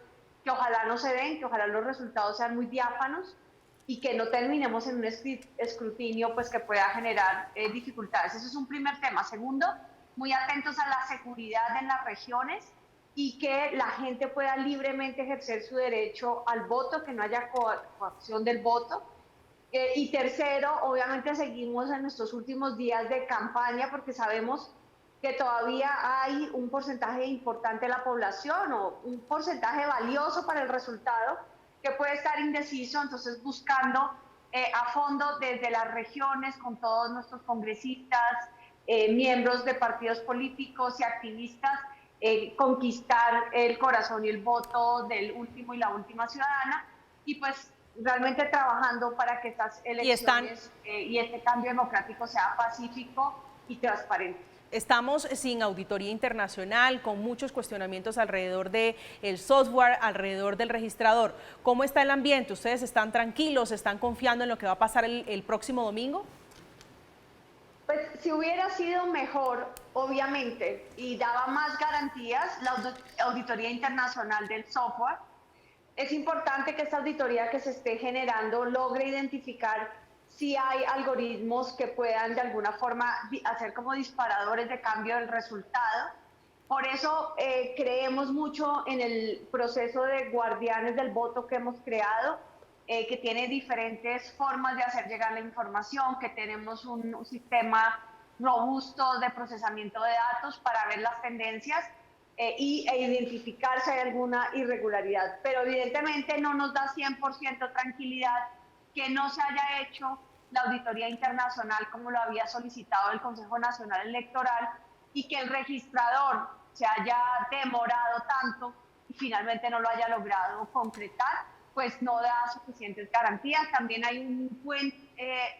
Speaker 5: que ojalá no se den, que ojalá los resultados sean muy diáfanos y que no terminemos en un escrutinio pues, que pueda generar dificultades. Eso es un primer tema. Segundo, muy atentos a la seguridad en las regiones y que la gente pueda libremente ejercer su derecho al voto, que no haya coacción del voto. Y tercero, obviamente seguimos en nuestros últimos días de campaña porque sabemos que todavía hay un porcentaje importante de la población o un porcentaje valioso para el resultado que puede estar indeciso, entonces buscando a fondo desde las regiones con todos nuestros congresistas, miembros de partidos políticos y activistas, conquistar el corazón y el voto del último y la última ciudadana y pues realmente trabajando para que estas elecciones y este cambio democrático sea pacífico y transparente.
Speaker 1: Estamos sin auditoría internacional, con muchos cuestionamientos alrededor del software, alrededor del registrador. ¿Cómo está el ambiente? ¿Ustedes están tranquilos? ¿Están confiando en lo que va a pasar el próximo domingo?
Speaker 5: Pues si hubiera sido mejor, obviamente, y daba más garantías, la auditoría internacional del software, es importante que esta auditoría que se esté generando logre identificar si hay algoritmos que puedan de alguna forma hacer como disparadores de cambio del resultado. Por eso creemos mucho en el proceso de guardianes del voto que hemos creado, que tiene diferentes formas de hacer llegar la información, que tenemos un sistema robusto de procesamiento de datos para ver las tendencias e identificar si hay alguna irregularidad. Pero evidentemente no nos da 100% tranquilidad que no se haya hecho la auditoría internacional como lo había solicitado el Consejo Nacional Electoral, y que el registrador se haya demorado tanto y finalmente no lo haya logrado concretar, pues no da suficientes garantías. También hay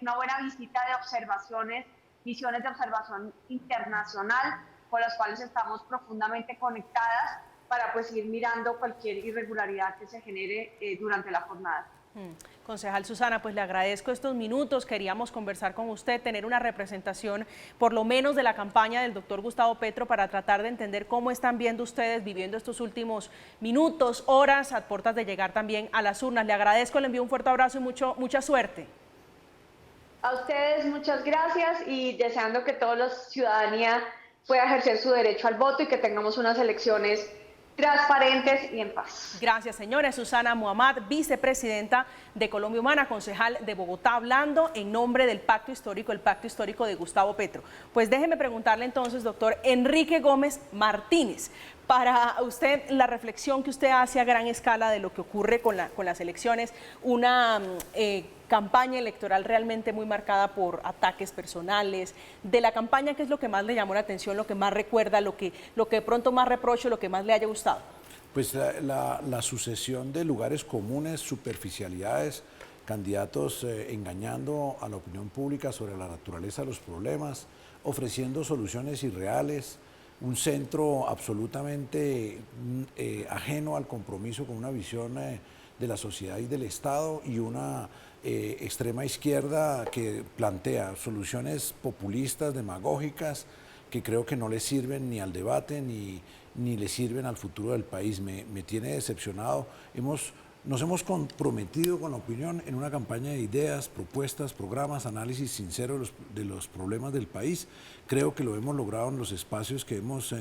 Speaker 5: una buena visita de observaciones, misiones de observación internacional, con las cuales estamos profundamente conectadas para pues ir mirando cualquier irregularidad que se genere durante la jornada.
Speaker 1: Concejal Susana, pues le agradezco estos minutos, queríamos conversar con usted, tener una representación por lo menos de la campaña del doctor Gustavo Petro para tratar de entender cómo están viendo ustedes, viviendo estos últimos minutos, horas, a puertas de llegar también a las urnas. Le agradezco, le envío un fuerte abrazo y mucha suerte.
Speaker 5: A ustedes muchas gracias y deseando que toda la ciudadanía pueda ejercer su derecho al voto y que tengamos unas elecciones transparentes y en paz.
Speaker 1: Gracias, señora. Susana Muhammad, vicepresidenta de Colombia Humana, concejal de Bogotá, hablando en nombre del pacto histórico, el pacto histórico de Gustavo Petro. Pues déjeme preguntarle entonces, doctor Enrique Gómez Martínez, para usted, la reflexión que usted hace a gran escala de lo que ocurre con las elecciones, una campaña electoral realmente muy marcada por ataques personales, de la campaña, ¿qué es lo que más le llamó la atención, lo que más recuerda, lo que de pronto más reproche, lo que más le haya gustado?
Speaker 3: Pues la sucesión de lugares comunes, superficialidades, candidatos engañando a la opinión pública sobre la naturaleza de los problemas, ofreciendo soluciones irreales, un centro absolutamente ajeno al compromiso con una visión de la sociedad y del Estado, y una extrema izquierda que plantea soluciones populistas, demagógicas, que creo que no le sirven ni al debate ni le sirven al futuro del país. Me tiene decepcionado. Nos hemos comprometido con la opinión en una campaña de ideas, propuestas, programas, análisis sincero de los problemas del país. Creo que lo hemos logrado en los espacios que hemos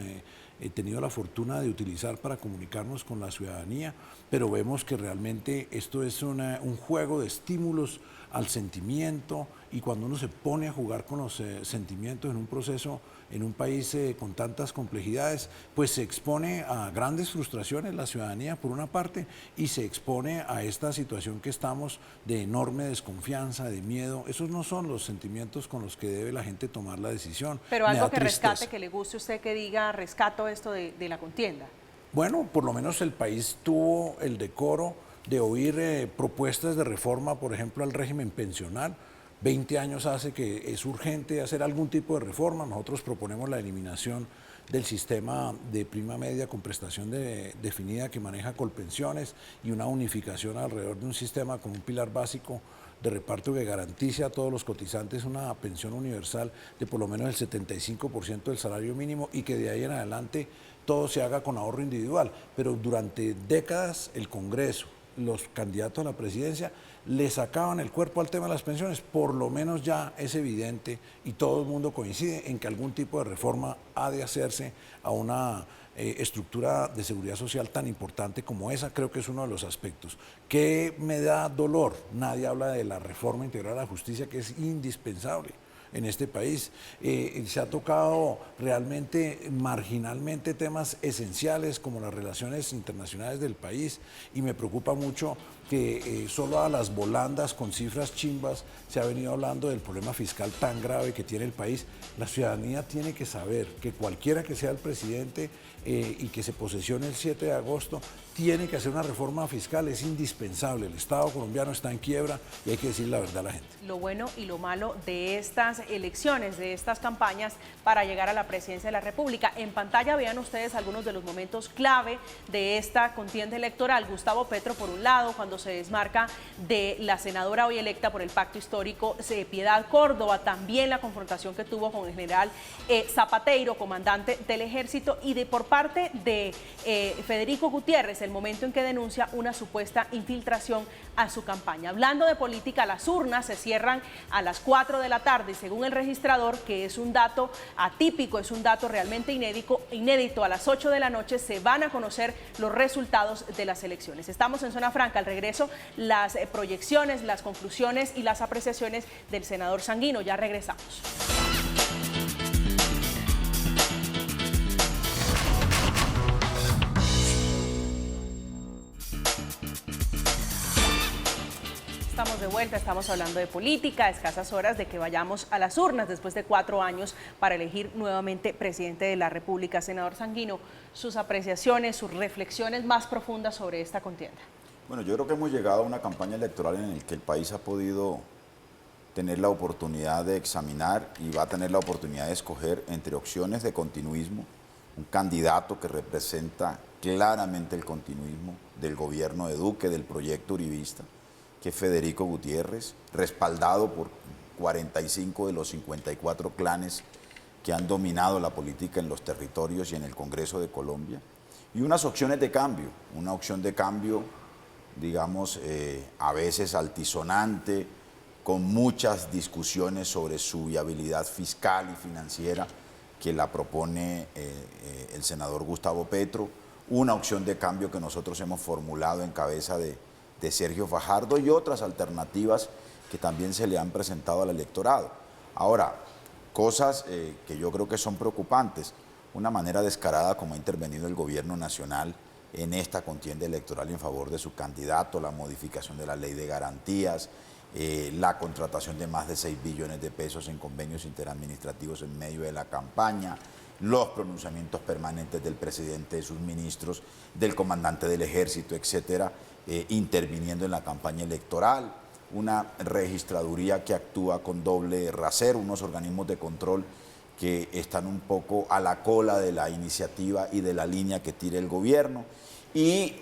Speaker 3: tenido la fortuna de utilizar para comunicarnos con la ciudadanía, pero vemos que realmente esto es un juego de estímulos al sentimiento, y cuando uno se pone a jugar con los sentimientos en un proceso, en un país con tantas complejidades, pues se expone a grandes frustraciones la ciudadanía por una parte, y se expone a esta situación que estamos de enorme desconfianza, de miedo. Esos no son los sentimientos con los que debe la gente tomar la decisión.
Speaker 1: Pero algo que rescate, que le guste a usted, que diga, rescato esto de la contienda.
Speaker 3: Bueno, por lo menos el país tuvo el decoro de oír propuestas de reforma, por ejemplo, al régimen pensional. 20 años hace que es urgente hacer algún tipo de reforma. Nosotros proponemos la eliminación del sistema de prima media con prestación definida que maneja Colpensiones, y una unificación alrededor de un sistema con un pilar básico de reparto que garantice a todos los cotizantes una pensión universal de por lo menos el 75% del salario mínimo, y que de ahí en adelante todo se haga con ahorro individual. Pero durante décadas el Congreso, los candidatos a la presidencia, le sacaban el cuerpo al tema de las pensiones. Por lo menos ya es evidente, y todo el mundo coincide en que algún tipo de reforma ha de hacerse a una estructura de seguridad social tan importante como esa. Creo que es uno de los aspectos. ¿Qué me da dolor? Nadie habla de la reforma integral a la justicia, que es indispensable en este país. Se ha tocado realmente marginalmente temas esenciales como las relaciones internacionales del país, y me preocupa mucho que solo a las volandas con cifras chimbas se ha venido hablando del problema fiscal tan grave que tiene el país. La ciudadanía tiene que saber que cualquiera que sea el presidente y que se posesione el 7 de agosto, tiene que hacer una reforma fiscal, es indispensable. El Estado colombiano está en quiebra y hay que decir la verdad a la gente.
Speaker 1: Lo bueno y lo malo de estas elecciones, de estas campañas para llegar a la presidencia de la República. En pantalla vean ustedes algunos de los momentos clave de esta contienda electoral. Gustavo Petro, por un lado, cuando se desmarca de la senadora hoy electa por el pacto histórico, Piedad Córdoba, también la confrontación que tuvo con el general Zapateiro, comandante del ejército, y por parte de Federico Gutiérrez, el momento en que denuncia una supuesta infiltración a su campaña. Hablando de política, las urnas se cierran a las 4 de la tarde y según el registrador, que es un dato atípico, es un dato realmente inédito, a las 8 de la noche se van a conocer los resultados de las elecciones. Estamos en Zona Franca. Al regreso, las proyecciones, las conclusiones y las apreciaciones del senador Sanguino. Ya regresamos. Estamos de vuelta, estamos hablando de política, a escasas horas de que vayamos a las urnas después de 4 años para elegir nuevamente presidente de la República. Senador Sanguino, sus apreciaciones, sus reflexiones más profundas sobre esta contienda.
Speaker 4: Bueno, yo creo que hemos llegado a una campaña electoral en la que el país ha podido tener la oportunidad de examinar y va a tener la oportunidad de escoger entre opciones de continuismo, un candidato que representa claramente el continuismo del gobierno de Duque, del proyecto uribista, que es Federico Gutiérrez, respaldado por 45 de los 54 clanes que han dominado la política en los territorios y en el Congreso de Colombia, y unas opciones de cambio, una opción de cambio, digamos, a veces altisonante, con muchas discusiones sobre su viabilidad fiscal y financiera, que la propone el senador Gustavo Petro, una opción de cambio que nosotros hemos formulado en cabeza de Sergio Fajardo y otras alternativas que también se le han presentado al electorado. Ahora, cosas que yo creo que son preocupantes, una manera descarada como ha intervenido el gobierno nacional en esta contienda electoral en favor de su candidato, la modificación de la ley de garantías, la contratación de más de 6 billones de pesos en convenios interadministrativos en medio de la campaña, los pronunciamientos permanentes del presidente, de sus ministros, del comandante del ejército, etcétera, interviniendo en la campaña electoral, una registraduría que actúa con doble rasero, unos organismos de control que están un poco a la cola de la iniciativa y de la línea que tira el gobierno. Y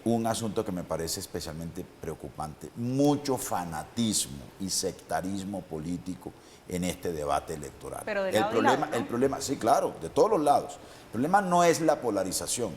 Speaker 4: un asunto que me parece especialmente preocupante, mucho fanatismo y sectarismo político en este debate electoral.
Speaker 1: Pero de lado y lado, ¿no?
Speaker 4: El problema, sí, claro, de todos los lados. El problema no es la polarización,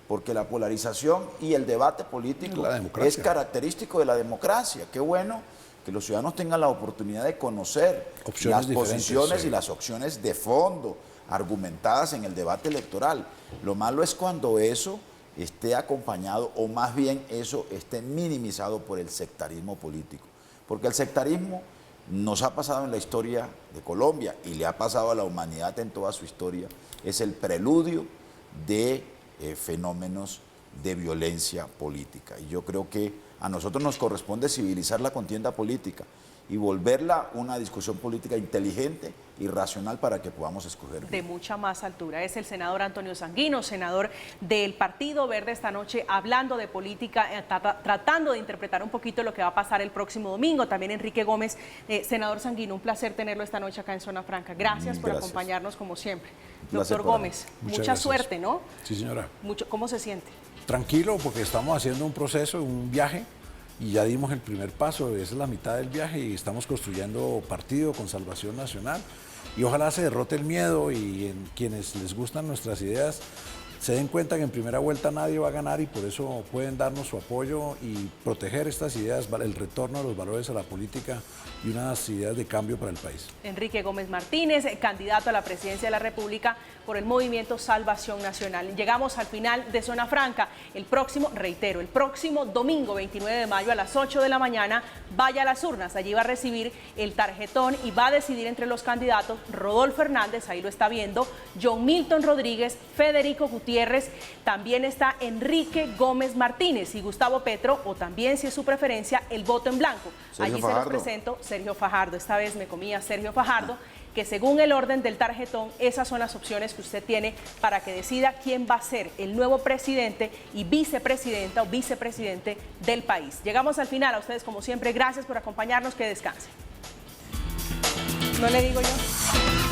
Speaker 4: porque la polarización y el debate político es característico de la democracia. Qué bueno que los ciudadanos tengan la oportunidad de conocer las posiciones y las opciones de fondo argumentadas en el debate electoral. Lo malo es cuando eso esté acompañado, o más bien eso esté minimizado por el sectarismo político. Porque el sectarismo nos ha pasado en la historia de Colombia y le ha pasado a la humanidad en toda su historia. Es el preludio de fenómenos de violencia política. Y yo creo que a nosotros nos corresponde civilizar la contienda política y volverla una discusión política inteligente y racional para que podamos escoger bien.
Speaker 1: De mucha más altura. Es el senador Antonio Sanguino, senador del Partido Verde, esta noche hablando de política, tratando de interpretar un poquito lo que va a pasar el próximo domingo. También Enrique Gómez. Senador Sanguino, un placer tenerlo esta noche acá en Zona Franca. Gracias por acompañarnos como siempre. Doctor Gómez, mucha suerte, ¿no?
Speaker 3: Sí, señora.
Speaker 1: ¿Cómo se siente?
Speaker 3: Tranquilo, porque estamos haciendo un proceso, un viaje, y ya dimos el primer paso, esa es la mitad del viaje y estamos construyendo partido con Salvación Nacional y ojalá se derrote el miedo y en quienes les gustan nuestras ideas se den cuenta que en primera vuelta nadie va a ganar y por eso pueden darnos su apoyo y proteger estas ideas, el retorno de los valores a la política y unas ideas de cambio para el país.
Speaker 1: Enrique Gómez Martínez, candidato a la presidencia de la República por el movimiento Salvación Nacional. Llegamos al final de Zona Franca. El próximo domingo 29 de mayo a las 8 de la mañana, vaya a las urnas. Allí va a recibir el tarjetón y va a decidir entre los candidatos Rodolfo Hernández, ahí lo está viendo, John Milton Rodríguez, Federico Gutiérrez, también está Enrique Gómez Martínez y Gustavo Petro, o también, si es su preferencia, el voto en blanco.
Speaker 4: Sergio
Speaker 1: Allí
Speaker 4: Fajardo.
Speaker 1: se los presento Sergio Fajardo. Esta vez me comía Sergio Fajardo, que según el orden del tarjetón, esas son las opciones que usted tiene para que decida quién va a ser el nuevo presidente y vicepresidenta o vicepresidente del país. Llegamos al final. A ustedes, como siempre, gracias por acompañarnos. Que descansen. ¿No le digo yo?